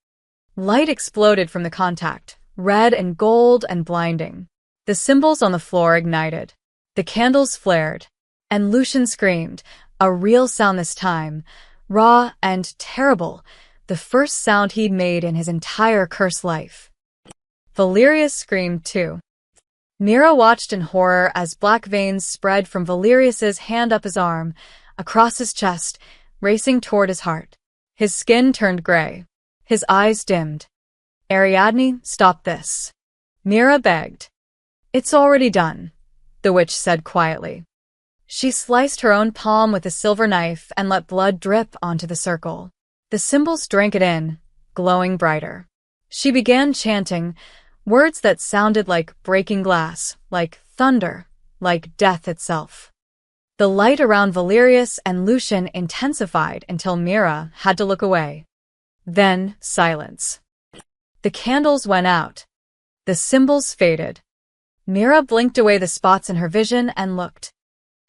Light exploded from the contact, red and gold and blinding. The symbols on the floor ignited. The candles flared. And Lucian screamed, a real sound this time, raw and terrible, the first sound he'd made in his entire cursed life. Valerius screamed too. Mira watched in horror as black veins spread from Valerius's hand up his arm, across his chest, racing toward his heart. His skin turned gray. His eyes dimmed. Ariadne, stop this. Mira begged. It's already done, the witch said quietly. She sliced her own palm with a silver knife and let blood drip onto the circle. The symbols drank it in, glowing brighter. She began chanting, words that sounded like breaking glass, like thunder, like death itself. The light around Valerius and Lucian intensified until Mira had to look away. Then silence. The candles went out. The symbols faded. Mira blinked away the spots in her vision and looked.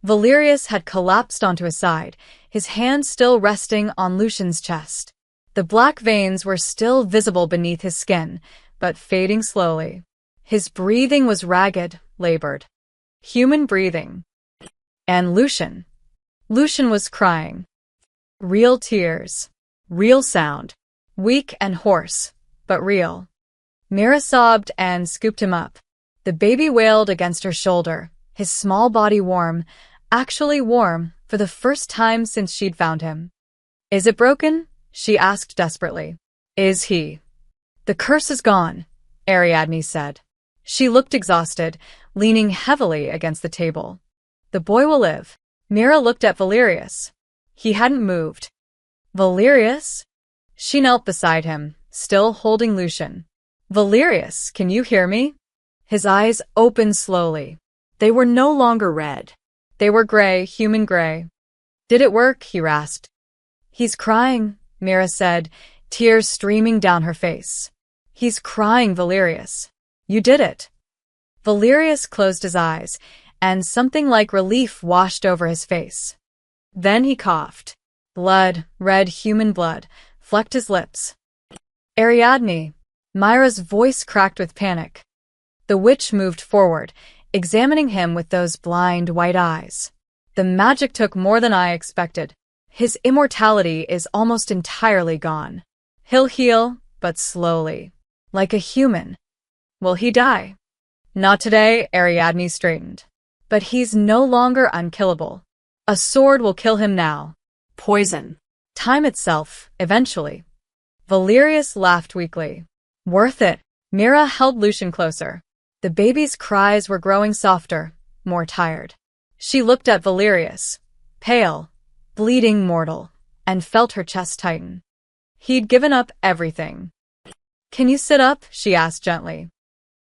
Valerius had collapsed onto his side, his hand still resting on Lucian's chest. The black veins were still visible beneath his skin, but fading slowly. His breathing was ragged, labored. Human breathing. And Lucian. Lucian was crying. Real tears. Real sound. Weak and hoarse, but real. Mira sobbed and scooped him up. The baby wailed against her shoulder, his small body warm, actually warm, for the first time since she'd found him. Is it broken? She asked desperately. Is he? The curse is gone, Ariadne said. She looked exhausted, leaning heavily against the table. The boy will live. Mira looked at Valerius. He hadn't moved. Valerius? She knelt beside him, still holding Lucian. Valerius, can you hear me? His eyes opened slowly. They were no longer red. They were gray, human gray. Did it work? He rasped. He's crying, Mira said, tears streaming down her face. He's crying, Valerius. You did it. Valerius closed his eyes, and something like relief washed over his face. Then he coughed. Blood, red human blood, flecked his lips. Ariadne. Myra's voice cracked with panic. The witch moved forward, examining him with those blind white eyes. The magic took more than I expected. His immortality is almost entirely gone. He'll heal, but slowly. Like a human. Will he die? Not today, Ariadne straightened. But he's no longer unkillable. A sword will kill him now. Poison. Time itself, eventually. Valerius laughed weakly. Worth it. Mira held Lucian closer. The baby's cries were growing softer, more tired. She looked at Valerius. Pale, bleeding mortal, and felt her chest tighten. He'd given up everything. "Can you sit up?" she asked gently.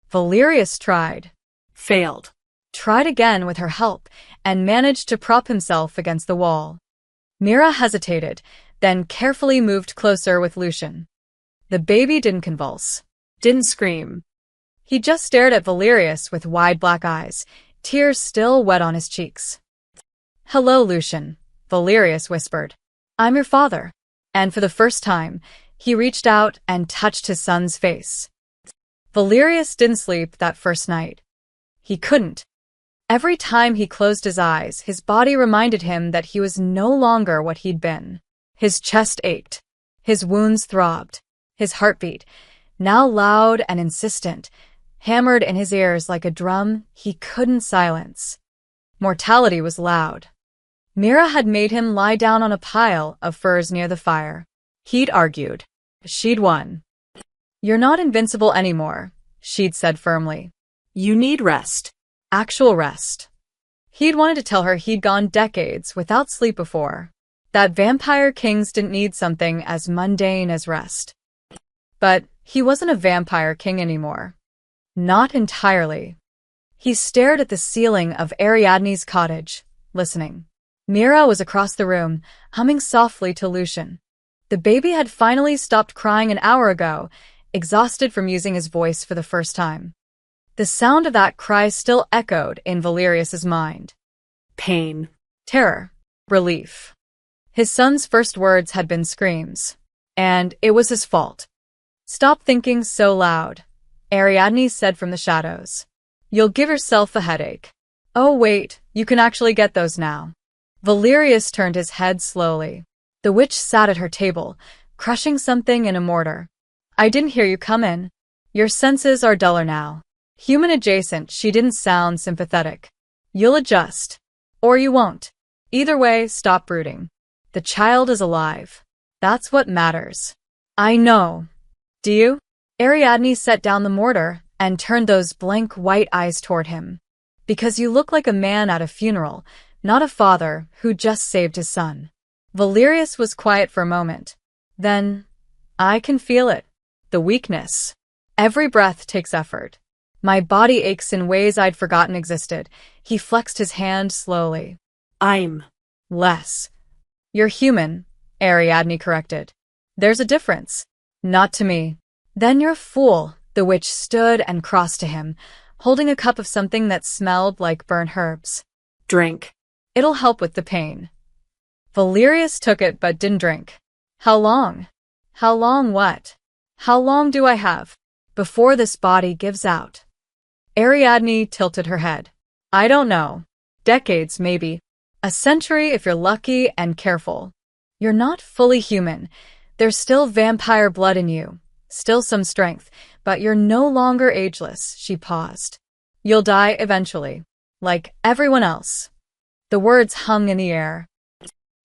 Valerius tried. Failed. Tried again with her help, and managed to prop himself against the wall. Mira hesitated, then carefully moved closer with Lucian. The baby didn't convulse. Didn't scream. He just stared at Valerius with wide black eyes, tears still wet on his cheeks. "Hello, Lucian," Valerius whispered. "I'm your father." And for the first time, he reached out and touched his son's face. Valerius didn't sleep that first night. He couldn't. Every time he closed his eyes, his body reminded him that he was no longer what he'd been. His chest ached. His wounds throbbed. His heartbeat, now loud and insistent, hammered in his ears like a drum he couldn't silence. Mortality was loud. Mira had made him lie down on a pile of furs near the fire. He'd argued. She'd won. "You're not invincible anymore," she'd said firmly. You need rest. Actual rest. He'd wanted to tell her he'd gone decades without sleep before, that vampire kings didn't need something as mundane as rest. But he wasn't a vampire king anymore. Not entirely. He stared at the ceiling of Ariadne's cottage, listening. Mira was across the room, humming softly to Lucian. The baby had finally stopped crying an hour ago, exhausted from using his voice for the first time. The sound of that cry still echoed in Valerius's mind. Pain. Terror. Relief. His son's first words had been screams. And it was his fault. "Stop thinking so loud," Ariadne said from the shadows. "You'll give yourself a headache." "Oh wait, you can actually get those now." Valerius turned his head slowly. The witch sat at her table, crushing something in a mortar. "I didn't hear you come in. Your senses are duller now." Human adjacent, she didn't sound sympathetic. "You'll adjust. Or you won't. Either way, stop brooding. The child is alive. That's what matters." "I know. Do you?" Ariadne set down the mortar and turned those blank white eyes toward him. "Because you look like a man at a funeral, not a father who just saved his son." Valerius was quiet for a moment. Then, "I can feel it. The weakness. Every breath takes effort. My body aches in ways I'd forgotten existed." He flexed his hand slowly. I'm "Less. You're human," Ariadne corrected. "There's a difference." "Not to me." "Then you're a fool." The witch stood and crossed to him, holding a cup of something that smelled like burnt herbs. Drink. "It'll help with the pain." Valerius took it but didn't drink. "How long?" "How long what? How long do I have? Before this body gives out?" Ariadne tilted her head. "I don't know. Decades, maybe. A century if you're lucky and careful. You're not fully human. There's still vampire blood in you, still some strength, but you're no longer ageless." She paused. "You'll die eventually, like everyone else." The words hung in the air.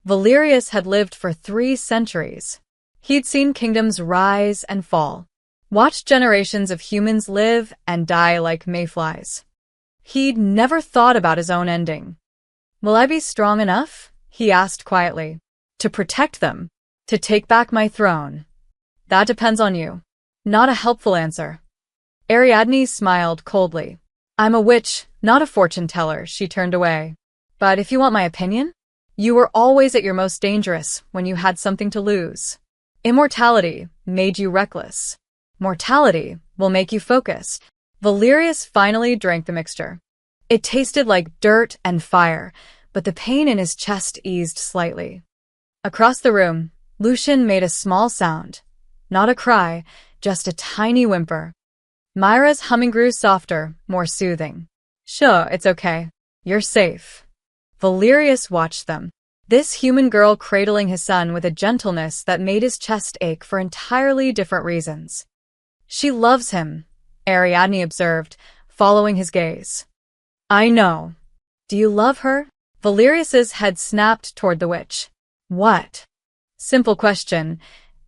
Valerius had lived for 3 centuries. He'd seen kingdoms rise and fall, watched generations of humans live and die like mayflies. He'd never thought about his own ending. "Will I be strong enough?" he asked quietly. "To protect them? To take back my throne?" "That depends on you." Not a helpful answer. Ariadne smiled coldly. "I'm a witch, not a fortune teller." She turned away. "But if you want my opinion, you were always at your most dangerous when you had something to lose. Immortality made you reckless. Mortality will make you focused." Valerius finally drank the mixture. It tasted like dirt and fire, but the pain in his chest eased slightly. Across the room, Lucian made a small sound. Not a cry, just a tiny whimper. Myra's humming grew softer, more soothing. "Sure, it's okay. You're safe." Valerius watched them. This human girl cradling his son with a gentleness that made his chest ache for entirely different reasons. "She loves him," Ariadne observed, following his gaze. "I know. Do you love her?" Valerius's head snapped toward the witch. "What?" Simple question.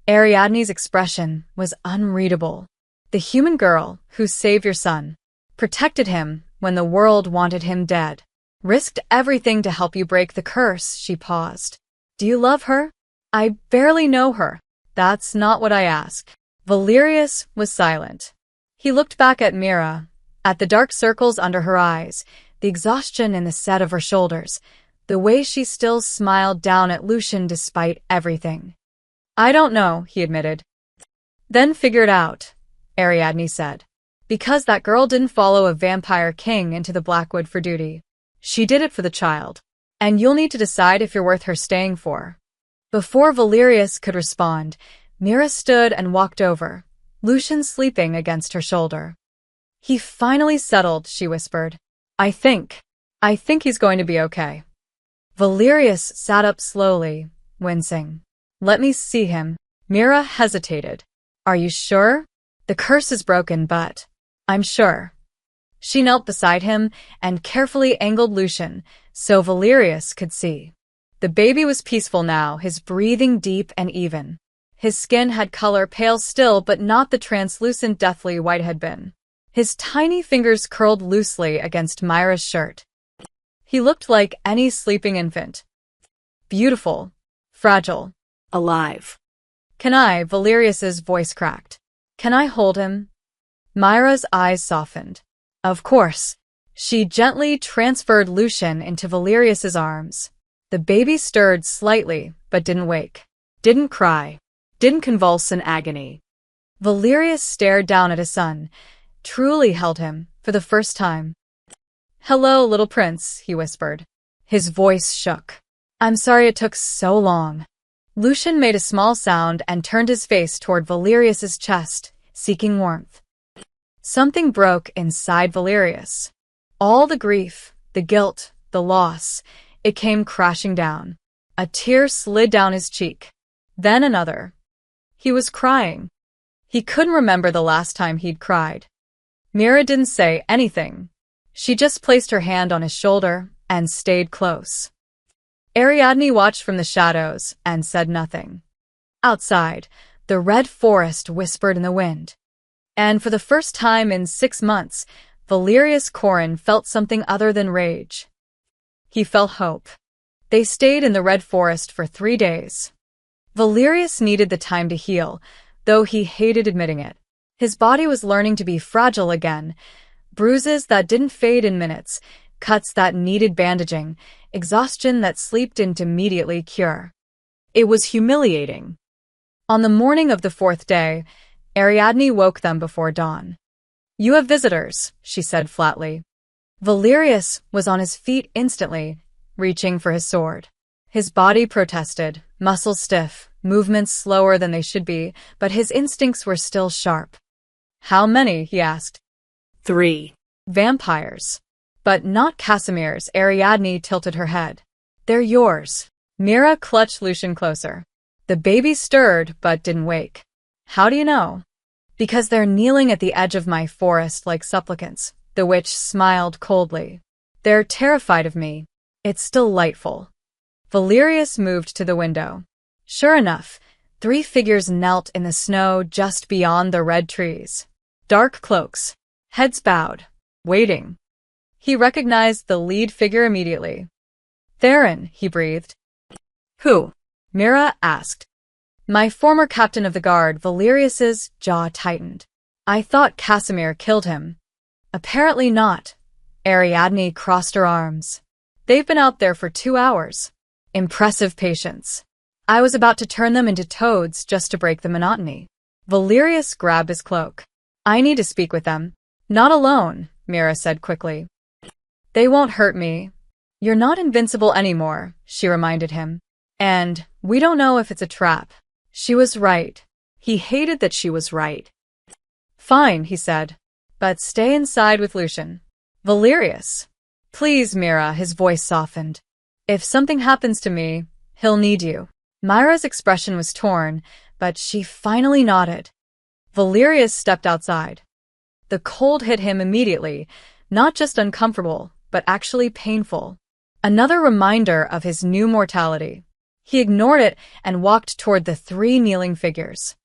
Ariadne's expression was unreadable. "The human girl who saved your son, protected him when the world wanted him dead, risked everything to help you break the curse." She paused. Do you love her? I barely know her. That's not what I ask. Valerius was silent. He looked back at Mira, at the dark circles under her eyes, the exhaustion in the set of her shoulders, the way she still smiled down at Lucian despite everything. I don't know, he admitted. Then figure it out, Ariadne said. Because that girl didn't follow a vampire king into the Blackwood for duty. She did it for the child. And you'll need to decide if you're worth her staying for. Before Valerius could respond, Mira stood and walked over, Lucian sleeping against her shoulder. He finally settled, she whispered. I think he's going to be okay. Valerius sat up slowly, wincing. Let me see him. Mira hesitated. Are you sure? The curse is broken, but I'm sure. She knelt beside him and carefully angled Lucian so Valerius could see. The baby was peaceful now, his breathing deep and even. His skin had color, pale still, but not the translucent deathly white had been. His tiny fingers curled loosely against Myra's shirt. He looked like any sleeping infant. Beautiful. Fragile. Alive. Can I? Valerius's voice cracked. Can I hold him? Myra's eyes softened. Of course. She gently transferred Lucian into Valerius's arms. The baby stirred slightly, but didn't wake. Didn't cry. Didn't convulse in agony. Valerius stared down at his son, truly held him, for the first time. Hello, little prince, he whispered. His voice shook. I'm sorry it took so long. Lucian made a small sound and turned his face toward Valerius's chest, seeking warmth. Something broke inside Valerius. All the grief, the guilt, the loss, it came crashing down. A tear slid down his cheek. Then another. He was crying. He couldn't remember the last time he'd cried. Mira didn't say anything. She just placed her hand on his shoulder and stayed close. Ariadne watched from the shadows and said nothing. Outside, the red forest whispered in the wind. And for the first time in 6 months, Valerius Corrin felt something other than rage. He felt hope. They stayed in the red forest for 3 days. Valerius needed the time to heal, though he hated admitting it. His body was learning to be fragile again. Bruises that didn't fade in minutes, cuts that needed bandaging, exhaustion that sleep didn't immediately cure. It was humiliating. On the morning of the 4th day, Ariadne woke them before dawn. You have visitors, she said flatly. Valerius was on his feet instantly, reaching for his sword. His body protested, muscles stiff, movements slower than they should be, but his instincts were still sharp. How many? He asked. 3. Vampires. But not Casimir's. Ariadne tilted her head. They're yours. Mira clutched Lucian closer. The baby stirred, but didn't wake. How do you know? Because they're kneeling at the edge of my forest like supplicants. The witch smiled coldly. They're terrified of me. It's delightful. Valerius moved to the window. Sure enough, 3 figures knelt in the snow just beyond the red trees. Dark cloaks, heads bowed, waiting. He recognized the lead figure immediately. Theron, he breathed. Who? Mira asked. My former captain of the guard. Valerius's jaw tightened. I thought Casimir killed him. Apparently not. Ariadne crossed her arms. They've been out there for 2 hours. Impressive patience. I was about to turn them into toads just to break the monotony. Valerius grabbed his cloak. I need to speak with them. Not alone, Mira said quickly. They won't hurt me. You're not invincible anymore, she reminded him. And we don't know if it's a trap. She was right. He hated that she was right. Fine, he said. But stay inside with Lucian. Valerius. Please, Mira, his voice softened. If something happens to me, he'll need you. Myra's expression was torn, but she finally nodded. Valerius stepped outside. The cold hit him immediately, not just uncomfortable, but actually painful. Another reminder of his new mortality. He ignored it and walked toward the 3 kneeling figures.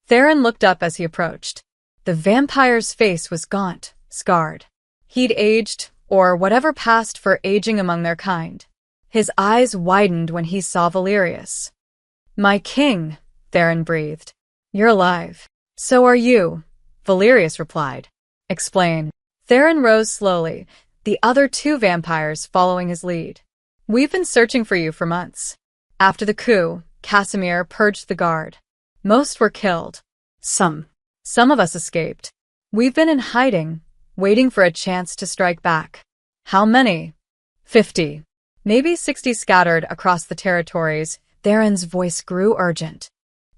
Theron looked up as he approached. The vampire's face was gaunt, scarred. He'd aged, or whatever passed for aging among their kind. His eyes widened when he saw Valerius. "My king," Theron breathed. "You're alive." "So are you," Valerius replied. "Explain." Theron rose slowly, the other two vampires following his lead. "We've been searching for you for months. After the coup, Casimir purged the guard. Most were killed. Some of us escaped. We've been in hiding, waiting for a chance to strike back." "How many?" 50. Maybe 60 scattered across the territories. Theron's voice grew urgent.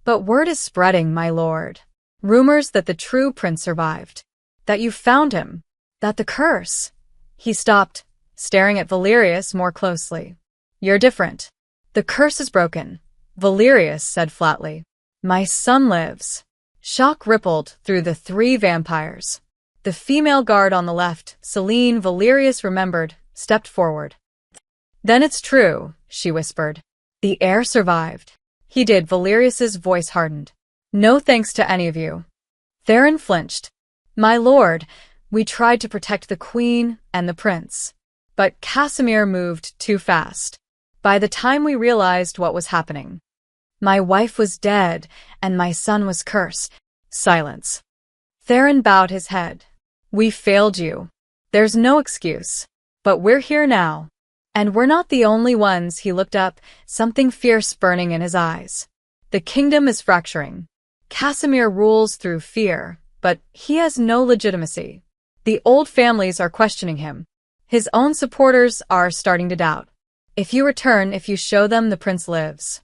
"But word is spreading, my lord. Rumors that the true prince survived. That you found him. That the curse—" He stopped, staring at Valerius more closely. "You're different. The curse is broken," Valerius said flatly. "My son lives." Shock rippled through the three vampires. The female guard on the left, Celine, Valerius remembered, stepped forward. "Then it's true," she whispered. "The heir survived." "He did," Valerius's voice hardened. "No thanks to any of you." Theron flinched. "My lord, we tried to protect the queen and the prince. But Casimir moved too fast. By the time we realized what was happening, my wife was dead and my son was cursed." Silence. Theron bowed his head. "We failed you. There's no excuse. But we're here now. And we're not the only ones." He looked up, something fierce burning in his eyes. "The kingdom is fracturing. Casimir rules through fear, but he has no legitimacy. The old families are questioning him. His own supporters are starting to doubt. If you return, if you show them the prince lives,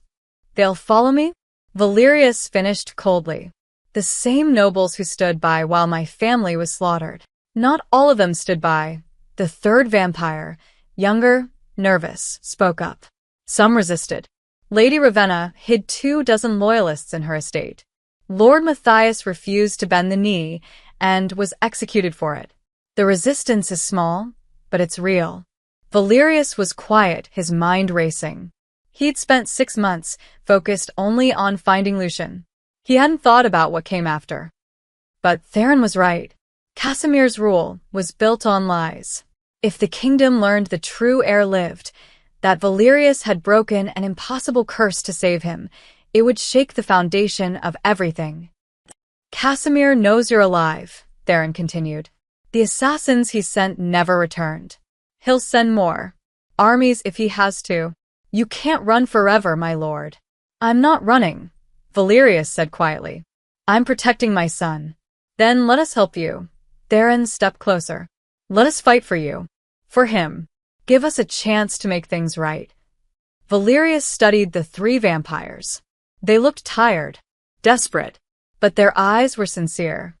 they'll follow me?" Valerius finished coldly. "The same nobles who stood by while my family was slaughtered." "Not all of them stood by." The third vampire, younger, nervous, spoke up. "Some resisted. Lady Ravenna hid 24 loyalists in her estate. Lord Matthias refused to bend the knee and was executed for it. The resistance is small, but it's real." Valerius was quiet, his mind racing. He'd spent 6 months focused only on finding Lucian. He hadn't thought about what came after. But Theron was right. Casimir's rule was built on lies. If the kingdom learned the true heir lived, that Valerius had broken an impossible curse to save him, it would shake the foundation of everything. "Casimir knows you're alive," Theron continued. "The assassins he sent never returned. He'll send more. Armies if he has to. You can't run forever, my lord." "I'm not running," Valerius said quietly. "I'm protecting my son." "Then let us help you." Theron stepped closer. "Let us fight for you. For him. Give us a chance to make things right." Valerius studied the three vampires. They looked tired, desperate, but their eyes were sincere.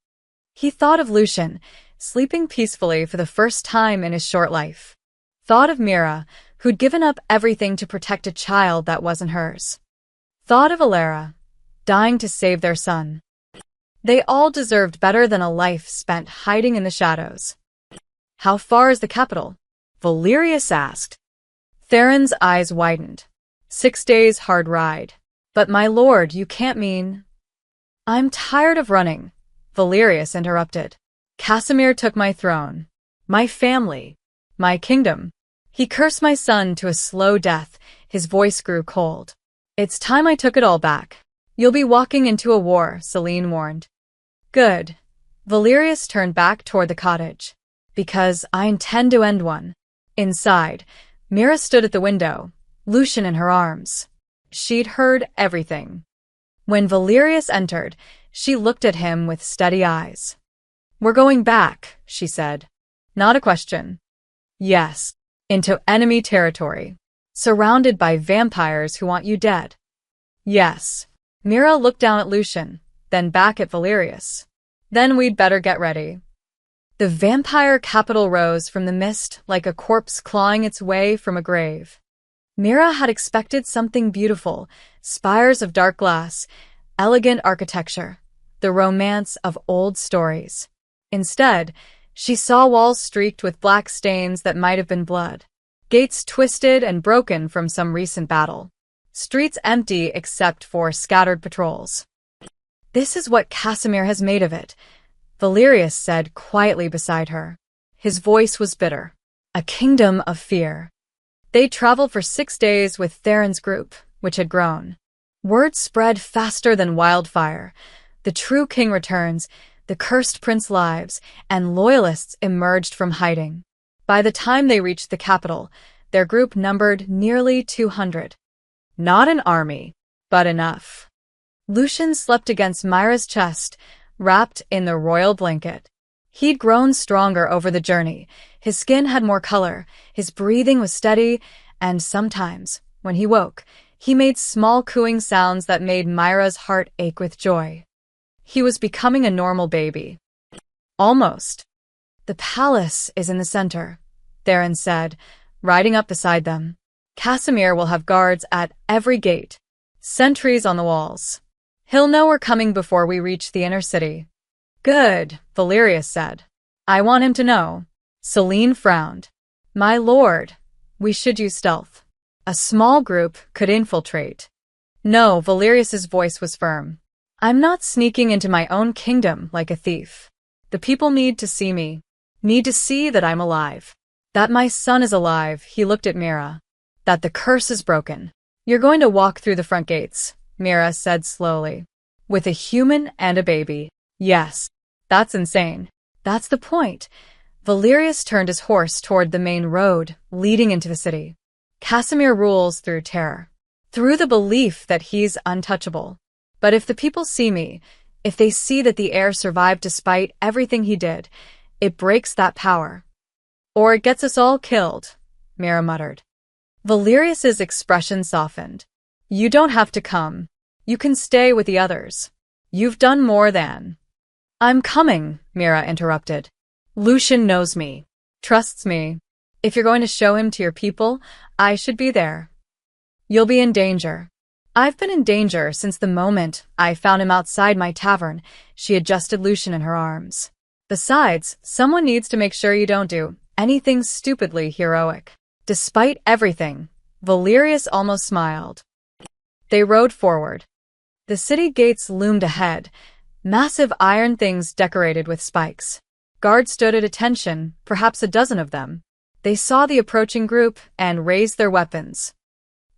He thought of Lucian, sleeping peacefully for the first time in his short life. Thought of Mira, who'd given up everything to protect a child that wasn't hers. Thought of Alara, dying to save their son. They all deserved better than a life spent hiding in the shadows. "How far is the capital?" Valerius asked. Theron's eyes widened. 6 days hard ride. "But my lord, you can't mean—" "I'm tired of running," Valerius interrupted. "Casimir took my throne, my family, my kingdom. He cursed my son to a slow death." His voice grew cold. "It's time I took it all back." "You'll be walking into a war," Celine warned. "Good." Valerius turned back toward the cottage. "Because I intend to end one." Inside, Mira stood at the window, Lucian in her arms. She'd heard everything. When Valerius entered, she looked at him with steady eyes. "We're going back," she said. "Not a question." "Yes. Into enemy territory. Surrounded by vampires who want you dead." "Yes." Mira looked down at Lucian, then back at Valerius. "Then we'd better get ready." The vampire capital rose from the mist like a corpse clawing its way from a grave. Mira had expected something beautiful, spires of dark glass, elegant architecture, the romance of old stories. Instead, she saw walls streaked with black stains that might have been blood, gates twisted and broken from some recent battle, streets empty except for scattered patrols. "This is what Casimir has made of it," Valerius said quietly beside her. His voice was bitter. "A kingdom of fear." They traveled for 6 days with Theron's group, which had grown. Word spread faster than wildfire. The true king returns, the cursed prince lives, and loyalists emerged from hiding. By the time they reached the capital, their group numbered nearly 200. Not an army, but enough. Lucian slept against Myra's chest, wrapped in the royal blanket. He'd grown stronger over the journey. His skin had more color, his breathing was steady, and sometimes, when he woke, he made small cooing sounds that made Myra's heart ache with joy. He was becoming a normal baby. Almost. The palace is in the center, Theron said, riding up beside them. Casimir will have guards at every gate, sentries on the walls. He'll know we're coming before we reach the inner city. Good, Valerius said. I want him to know. Selene frowned. My lord, we should use stealth. A small group could infiltrate. No, Valerius's voice was firm. I'm not sneaking into my own kingdom like a thief. The people need to see me. Need to see that I'm alive. That my son is alive, he looked at Mira. That the curse is broken. You're going to walk through the front gates, Mira said slowly. With a human and a baby. Yes. That's insane. That's the point. Valerius turned his horse toward the main road, leading into the city. Casimir rules through terror. Through the belief that he's untouchable. But if the people see me, if they see that the heir survived despite everything he did, it breaks that power. Or it gets us all killed, Mira muttered. Valerius's expression softened. You don't have to come. You can stay with the others. You've done more than. I'm coming, Mira interrupted. Lucian knows me. Trusts me. If you're going to show him to your people, I should be there. You'll be in danger. I've been in danger since the moment I found him outside my tavern. She adjusted Lucian in her arms. Besides, someone needs to make sure you don't do anything stupidly heroic. Despite everything, Valerius almost smiled. They rode forward. The city gates loomed ahead, massive iron things decorated with spikes. Guards stood at attention, perhaps a dozen of them. They saw the approaching group and raised their weapons.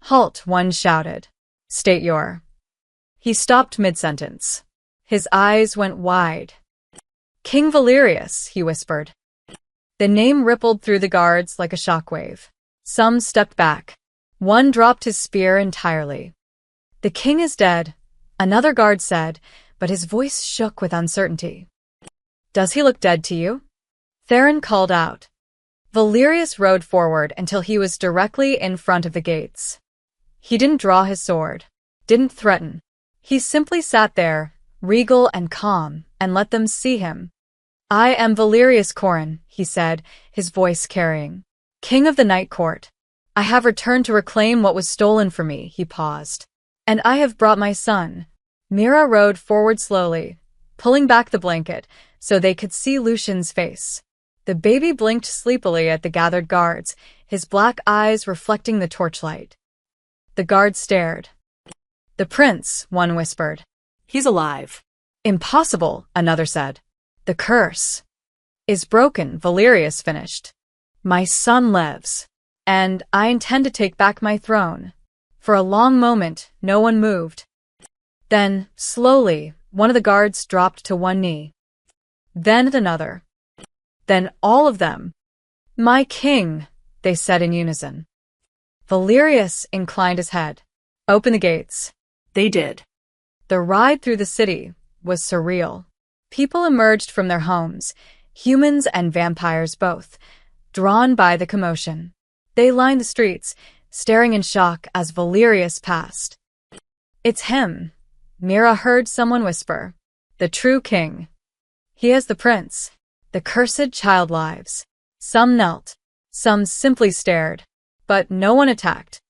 Halt, one shouted. State your. He stopped mid-sentence. His eyes went wide. King Valerius, he whispered. The name rippled through the guards like a shockwave. Some stepped back. One dropped his spear entirely. The king is dead, another guard said, but his voice shook with uncertainty. Does he look dead to you? Theron called out. Valerius rode forward until he was directly in front of the gates. He didn't draw his sword, didn't threaten. He simply sat there, regal and calm, and let them see him. I am Valerius Corin, he said, his voice carrying. King of the Night Court. I have returned to reclaim what was stolen from me, he paused. And I have brought my son. Mira rode forward slowly, pulling back the blanket so they could see Lucian's face. The baby blinked sleepily at the gathered guards, his black eyes reflecting the torchlight. The guards stared. The prince, one whispered. He's alive. Impossible, another said. The curse is broken, Valerius finished. My son lives, and I intend to take back my throne. For a long moment, no one moved. Then, slowly, one of the guards dropped to one knee. Then another. Then all of them. My king, they said in unison. Valerius inclined his head. Open the gates. They did. The ride through the city was surreal. People emerged from their homes, humans and vampires both, drawn by the commotion. They lined the streets, staring in shock as Valerius passed. It's him, Mira heard someone whisper. The true king. He is the prince. The cursed child lives. Some knelt. Some simply stared. But no one attacked.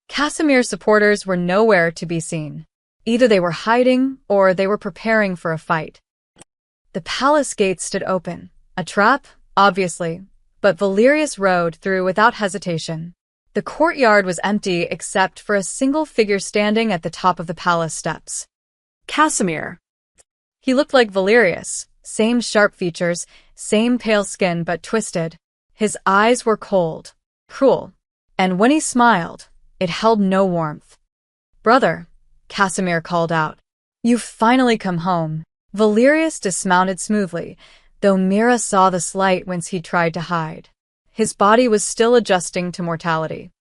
Casimir's supporters were nowhere to be seen. Either they were hiding or they were preparing for a fight. The palace gates stood open. A trap, obviously, but Valerius rode through without hesitation. The courtyard was empty except for a single figure standing at the top of the palace steps. Casimir. He looked like Valerius, same sharp features, same pale skin but twisted. His eyes were cold, cruel. and when he smiled, it held no warmth. "Brother," Casimir called out, "you've finally come home." Valerius dismounted smoothly, though Mira saw the slight whence he tried to hide. His body was still adjusting to mortality.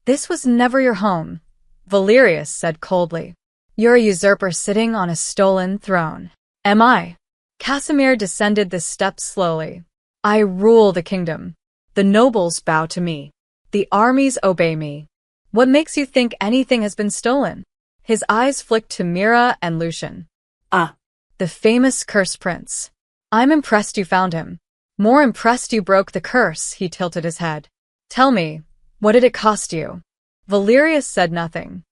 "This was never your home," Valerius said coldly. "You're a usurper sitting on a stolen throne." "Am I?" Casimir descended the steps slowly. "I rule the kingdom. The nobles bow to me. The armies obey me. What makes you think anything has been stolen?" His eyes flicked to Mira and Lucian. Ah, "The famous curse prince. I'm impressed you found him. More impressed you broke the curse," he tilted his head. "Tell me, what did it cost you?" Valerius said nothing.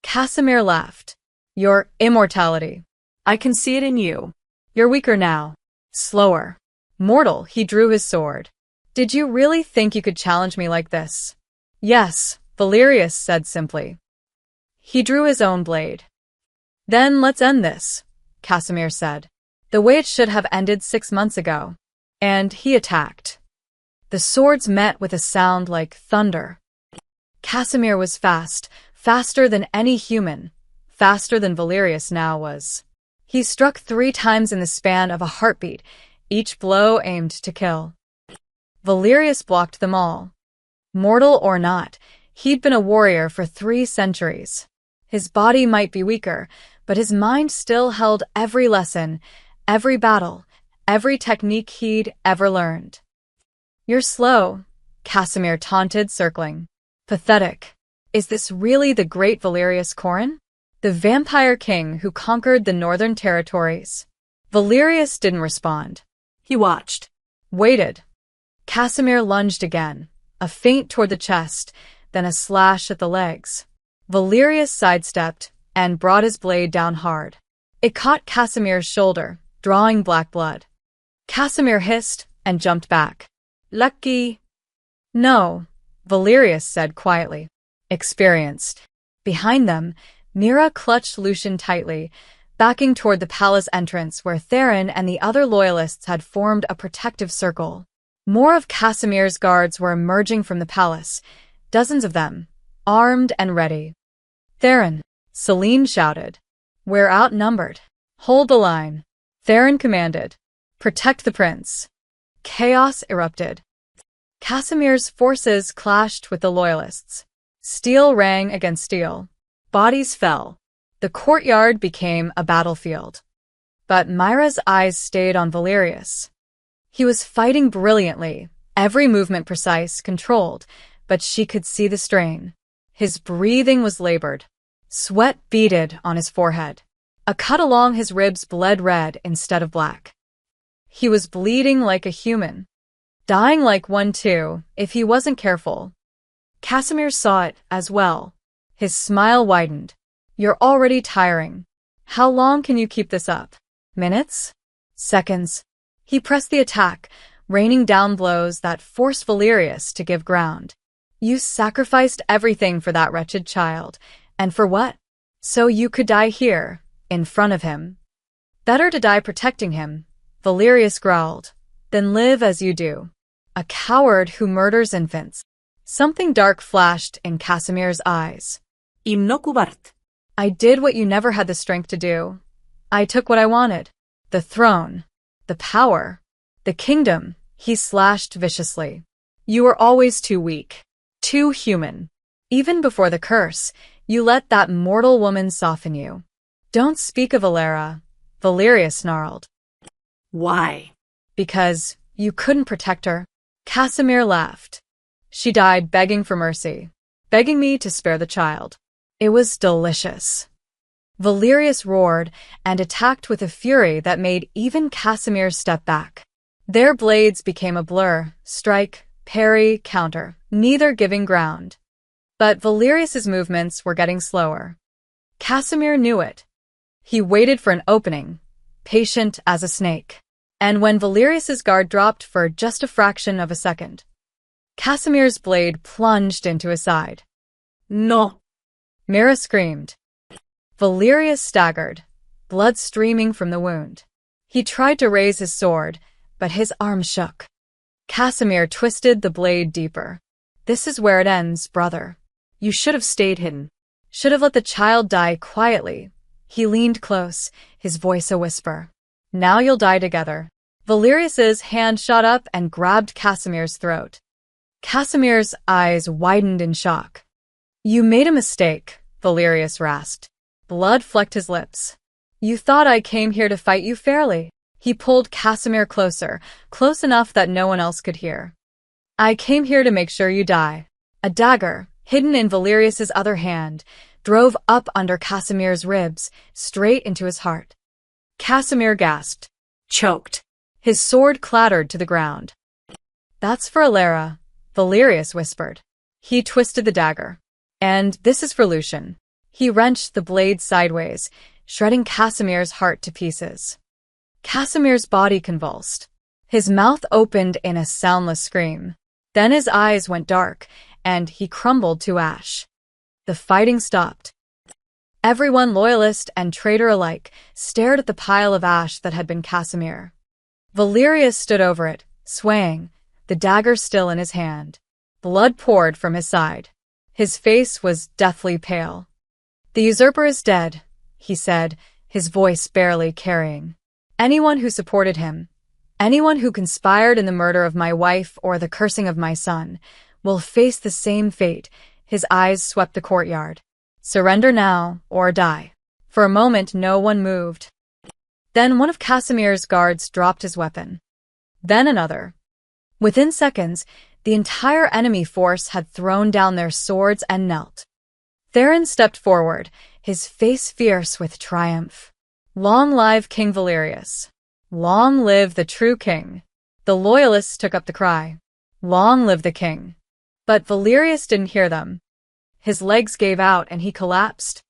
Casimir laughed. "Your immortality. I can see it in you." You're weaker now. Slower. Mortal, he drew his sword. "Did you really think you could challenge me like this?" "Yes," Valerius said simply. He drew his own blade. "Then let's end this," Casimir said, "the way it should have ended 6 months ago." And he attacked. The swords met with a sound like thunder. Casimir was fast, faster than any human, faster than Valerius now was. He struck 3 times in the span of a heartbeat, each blow aimed to kill. Valerius blocked them all. Mortal or not, he'd been a warrior for 3 centuries. His body might be weaker, but his mind still held every lesson, every battle, every technique he'd ever learned. "You're slow," Casimir taunted, circling. "Pathetic. Is this really the great Valerius Corin? The vampire king who conquered the northern territories?" Valerius didn't respond. He watched. Waited. Casimir lunged again, a feint toward the chest, then a slash at the legs. Valerius sidestepped and brought his blade down hard. It caught Casimir's shoulder, drawing black blood. Casimir hissed and jumped back. "Lucky." "No," Valerius said quietly. "Experienced." Behind them, Mira clutched Lucian tightly, backing toward the palace entrance where Theron and the other loyalists had formed a protective circle. More of Casimir's guards were emerging from the palace, dozens of them, armed and ready. "Theron," Celine shouted. "We're outnumbered. Hold the line." Theron commanded. "Protect the prince." Chaos erupted. Casimir's forces clashed with the loyalists. Steel rang against steel. Bodies fell. The courtyard became a battlefield. But Myra's eyes stayed on Valerius. He was fighting brilliantly, every movement precise, controlled, but she could see the strain. His breathing was labored. Sweat beaded on his forehead. A cut along his ribs bled red instead of black. He was bleeding like a human. Dying like one too, if he wasn't careful. Casimir saw it as well. His smile widened. "You're already tiring. How long can you keep this up? Minutes? Seconds?" He pressed the attack, raining down blows that forced Valerius to give ground. "You sacrificed everything for that wretched child. And for what? So you could die here, in front of him." "Better to die protecting him," Valerius growled, "than live as you do. A coward who murders infants." Something dark flashed in Casimir's eyes. Himno cubart. "I did what you never had the strength to do. I took what I wanted. The throne. The power. The kingdom," he slashed viciously. "You were always too weak. Too human. Even before the curse, you let that mortal woman soften you." "Don't speak of Valera," Valerius snarled. Why? "Because you couldn't protect her." Casimir laughed. "She died begging for mercy, begging me to spare the child. It was delicious." Valerius roared and attacked with a fury that made even Casimir step back. Their blades became a blur, strike, parry, counter, neither giving ground. But Valerius's movements were getting slower. Casimir knew it. He waited for an opening, patient as a snake. And when Valerius's guard dropped for just a fraction of a second, Casimir's blade plunged into his side. No. Mira screamed. Valerius staggered, blood streaming from the wound. He tried to raise his sword, but his arm shook. Casimir twisted the blade deeper. This is where it ends, brother. You should have stayed hidden. Should have let the child die quietly. He leaned close, his voice a whisper. Now you'll die together. Valerius's hand shot up and grabbed Casimir's throat. Casimir's eyes widened in shock. You made a mistake, Valerius rasped. Blood flecked his lips. You thought I came here to fight you fairly. He pulled Casimir closer, close enough that no one else could hear. I came here to make sure you die. A dagger, hidden in Valerius's other hand, drove up under Casimir's ribs, straight into his heart. Casimir gasped. Choked. His sword clattered to the ground. That's for Alara, Valerius whispered. He twisted the dagger. And this is for Lucian. He wrenched the blade sideways, shredding Casimir's heart to pieces. Casimir's body convulsed. His mouth opened in a soundless scream. Then his eyes went dark, and he crumbled to ash. The fighting stopped. Everyone, loyalist and traitor alike, stared at the pile of ash that had been Casimir. Valerius stood over it, swaying, the dagger still in his hand. Blood poured from his side. His face was deathly pale. The usurper is dead, he said, his voice barely carrying. Anyone who supported him, anyone who conspired in the murder of my wife or the cursing of my son, will face the same fate. His eyes swept the courtyard. Surrender now, or die. For a moment no one moved. Then one of Casimir's guards dropped his weapon. Then another. Within seconds, the entire enemy force had thrown down their swords and knelt. Theron stepped forward, his face fierce with triumph. Long live King Valerius. Long live the true king. The loyalists took up the cry. Long live the king. But Valerius didn't hear them. His legs gave out and he collapsed.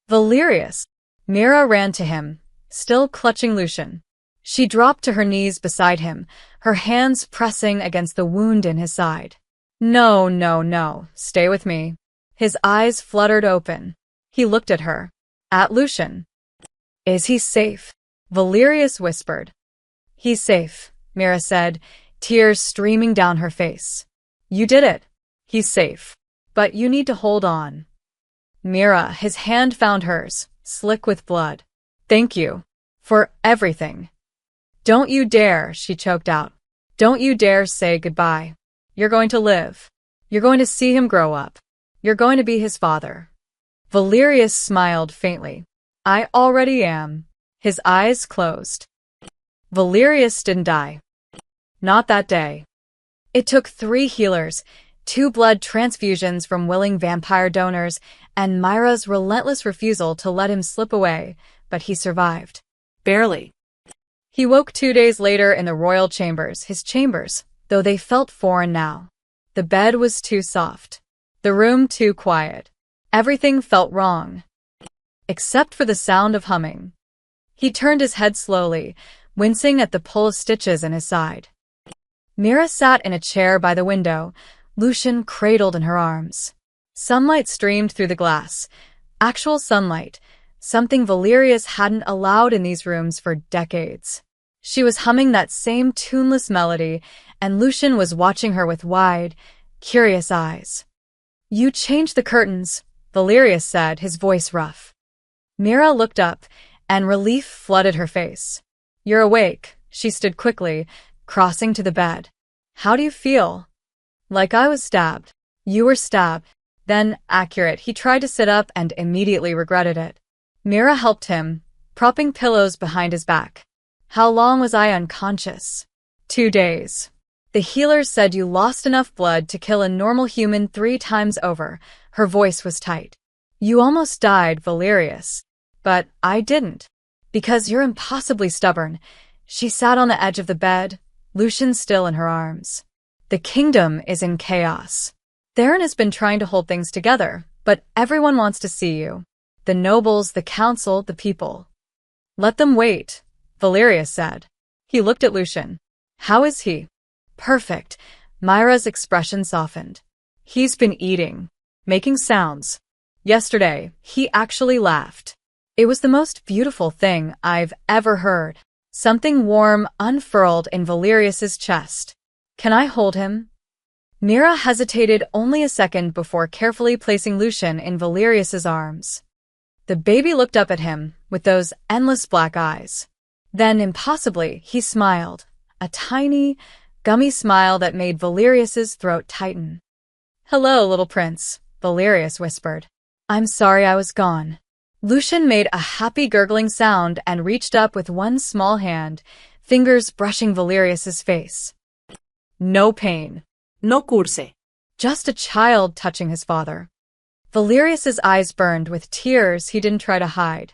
Valerius! Mira ran to him, still clutching Lucian. She dropped to her knees beside him, her hands pressing against the wound in his side. No, no, no, stay with me. His eyes fluttered open. He looked at her. At Lucian. Is he safe? Valerius whispered. He's safe, Mira said, tears streaming down her face. You did it. He's safe. But you need to hold on. Mira, his hand found hers, slick with blood. Thank you. For everything. Don't you dare, she choked out. Don't you dare say goodbye. You're going to live. You're going to see him grow up. You're going to be his father. Valerius smiled faintly. I already am. His eyes closed. Valerius didn't die. Not that day. It took 3 healers, 2 blood transfusions from willing vampire donors, and Myra's relentless refusal to let him slip away, but he survived. Barely. He woke 2 days later in the royal chambers, his chambers, though they felt foreign now. The bed was too soft. The room too quiet. Everything felt wrong. Except for the sound of humming. He turned his head slowly, wincing at the pull of stitches in his side. Mira sat in a chair by the window, Lucian cradled in her arms. Sunlight streamed through the glass. Actual sunlight, something Valerius hadn't allowed in these rooms for decades. She was humming that same tuneless melody, and Lucian was watching her with wide, curious eyes. You changed the curtains, Valerius said, his voice rough. Mira looked up, and relief flooded her face. You're awake, she stood quickly, crossing to the bed. How do you feel? Like I was stabbed. You were stabbed. Then, accurate, he tried to sit up and immediately regretted it. Mira helped him, propping pillows behind his back. How long was I unconscious? 2 days. The healers said you lost enough blood to kill a normal human 3 times over. Her voice was tight. You almost died, Valerius. But I didn't. Because you're impossibly stubborn. She sat on the edge of the bed, Lucian still in her arms. The kingdom is in chaos. Theron has been trying to hold things together, but everyone wants to see you. The nobles, the council, the people. Let them wait, Valerius said. He looked at Lucian. How is he? Perfect. Myra's expression softened. He's been eating, making sounds. Yesterday, he actually laughed. It was the most beautiful thing I've ever heard. Something warm unfurled in Valerius's chest. Can I hold him? Mira hesitated only a second before carefully placing Lucian in Valerius's arms. The baby looked up at him with those endless black eyes. Then, impossibly, he smiled, a tiny, gummy smile that made Valerius's throat tighten. "Hello, little prince," Valerius whispered. "I'm sorry I was gone." Lucian made a happy gurgling sound and reached up with one small hand, fingers brushing Valerius's face. No pain. No curse. Just a child touching his father. Valerius's eyes burned with tears he didn't try to hide.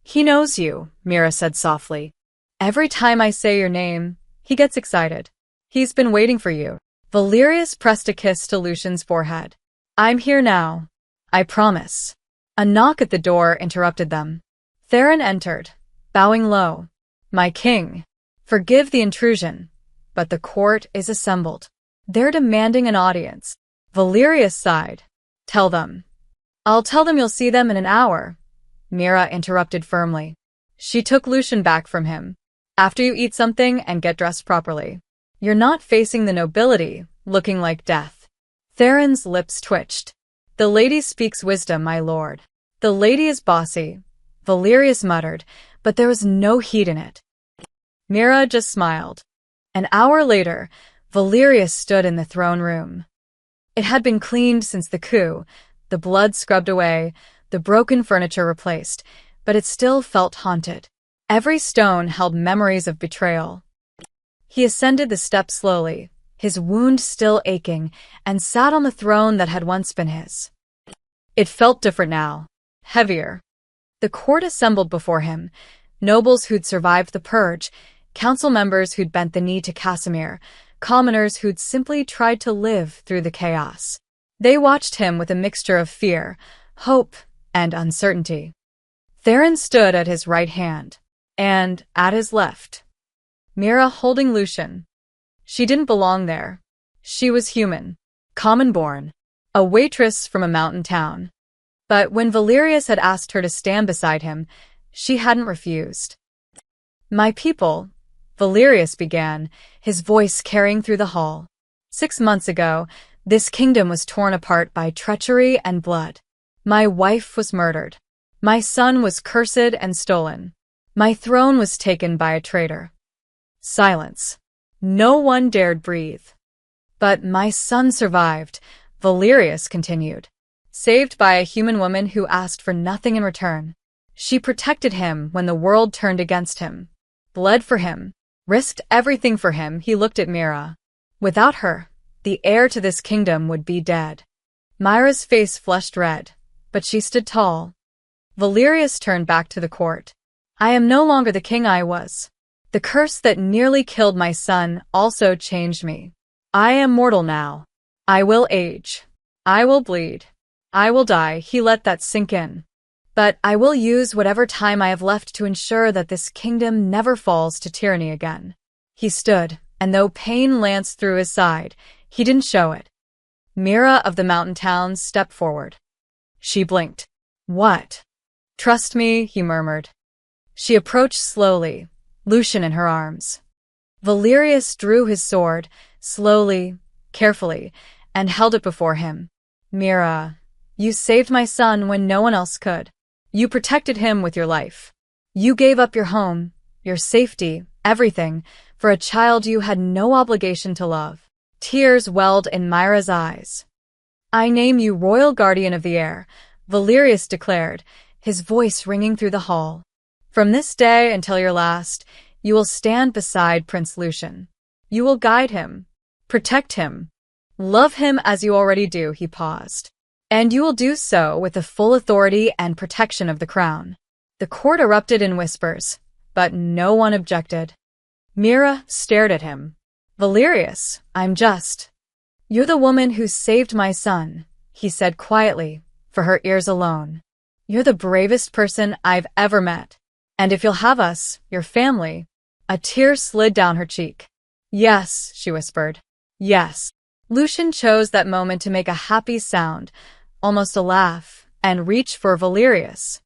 "He knows you," Mira said softly. "Every time I say your name, he gets excited. He's been waiting for you." Valerius pressed a kiss to Lucian's forehead. "I'm here now. I promise." A knock at the door interrupted them. Theron entered, bowing low. "My king, forgive the intrusion, but the court is assembled. They're demanding an audience." Valerius sighed. "Tell them." "I'll tell them you'll see them in an hour," Mira interrupted firmly. She took Lucian back from him. "After you eat something and get dressed properly. You're not facing the nobility, looking like death." Theron's lips twitched. "The lady speaks wisdom, my lord." "The lady is bossy," Valerius muttered, but there was no heat in it. Mira just smiled. An hour later, Valerius stood in the throne room. It had been cleaned since the coup, the blood scrubbed away, the broken furniture replaced, but it still felt haunted. Every stone held memories of betrayal. He ascended the steps slowly, his wound still aching, and sat on the throne that had once been his. It felt different now, heavier. The court assembled before him, nobles who'd survived the purge, council members who'd bent the knee to Casimir, commoners who'd simply tried to live through the chaos. They watched him with a mixture of fear, hope, and uncertainty. Theron stood at his right hand, and at his left, Mira holding Lucian. She didn't belong there. She was human, common-born, a waitress from a mountain town. But when Valerius had asked her to stand beside him, she hadn't refused. "My people," Valerius began, his voice carrying through the hall. 6 months ago, this kingdom was torn apart by treachery and blood. My wife was murdered. My son was cursed and stolen. My throne was taken by a traitor. Silence. No one dared breathe. But my son survived, Valerius continued, saved by a human woman who asked for nothing in return. She protected him when the world turned against him, bled for him, risked everything for him. He looked at Mira. Without her, the heir to this kingdom would be dead. Mira's face flushed red, but she stood tall. Valerius turned back to the court. "I am no longer the king I was. The curse that nearly killed my son also changed me. I am mortal now. I will age. I will bleed. I will die." He let that sink in. "But I will use whatever time I have left to ensure that this kingdom never falls to tyranny again." He stood, and though pain lanced through his side, he didn't show it. Mira of the mountain towns stepped forward. She blinked. "What?" "Trust me," he murmured. She approached slowly, Lucian in her arms. Valerius drew his sword, slowly, carefully, and held it before him. "Mira, you saved my son when no one else could. You protected him with your life. You gave up your home, your safety, everything, for a child you had no obligation to love." Tears welled in Mira's eyes. "I name you royal guardian of the air," Valerius declared, his voice ringing through the hall. "From this day until your last, you will stand beside Prince Lucian. You will guide him, protect him, love him as you already do." He paused. "And you will do so with the full authority and protection of the crown." The court erupted in whispers, but no one objected. Mira stared at him. "Valerius, I'm just. You're the woman who saved my son," he said quietly, for her ears alone. "You're the bravest person I've ever met. And if you'll have us, your family." A tear slid down her cheek. "Yes," she whispered. "Yes." Lucian chose that moment to make a happy sound, almost a laugh, and reach for Valerius.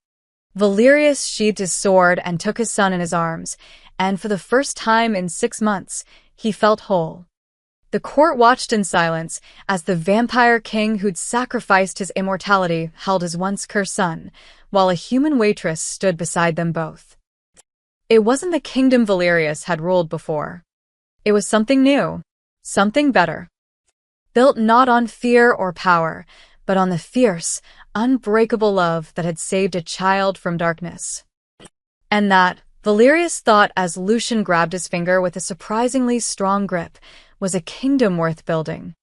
Valerius sheathed his sword and took his son in his arms, and for the first time in 6 months, he felt whole. The court watched in silence as the vampire king who'd sacrificed his immortality held his once-cursed son, while a human waitress stood beside them both. It wasn't the kingdom Valerius had ruled before. It was something new, something better. Built not on fear or power, but on the fierce, unbreakable love that had saved a child from darkness. And that, Valerius thought as Lucian grabbed his finger with a surprisingly strong grip, was a kingdom worth building.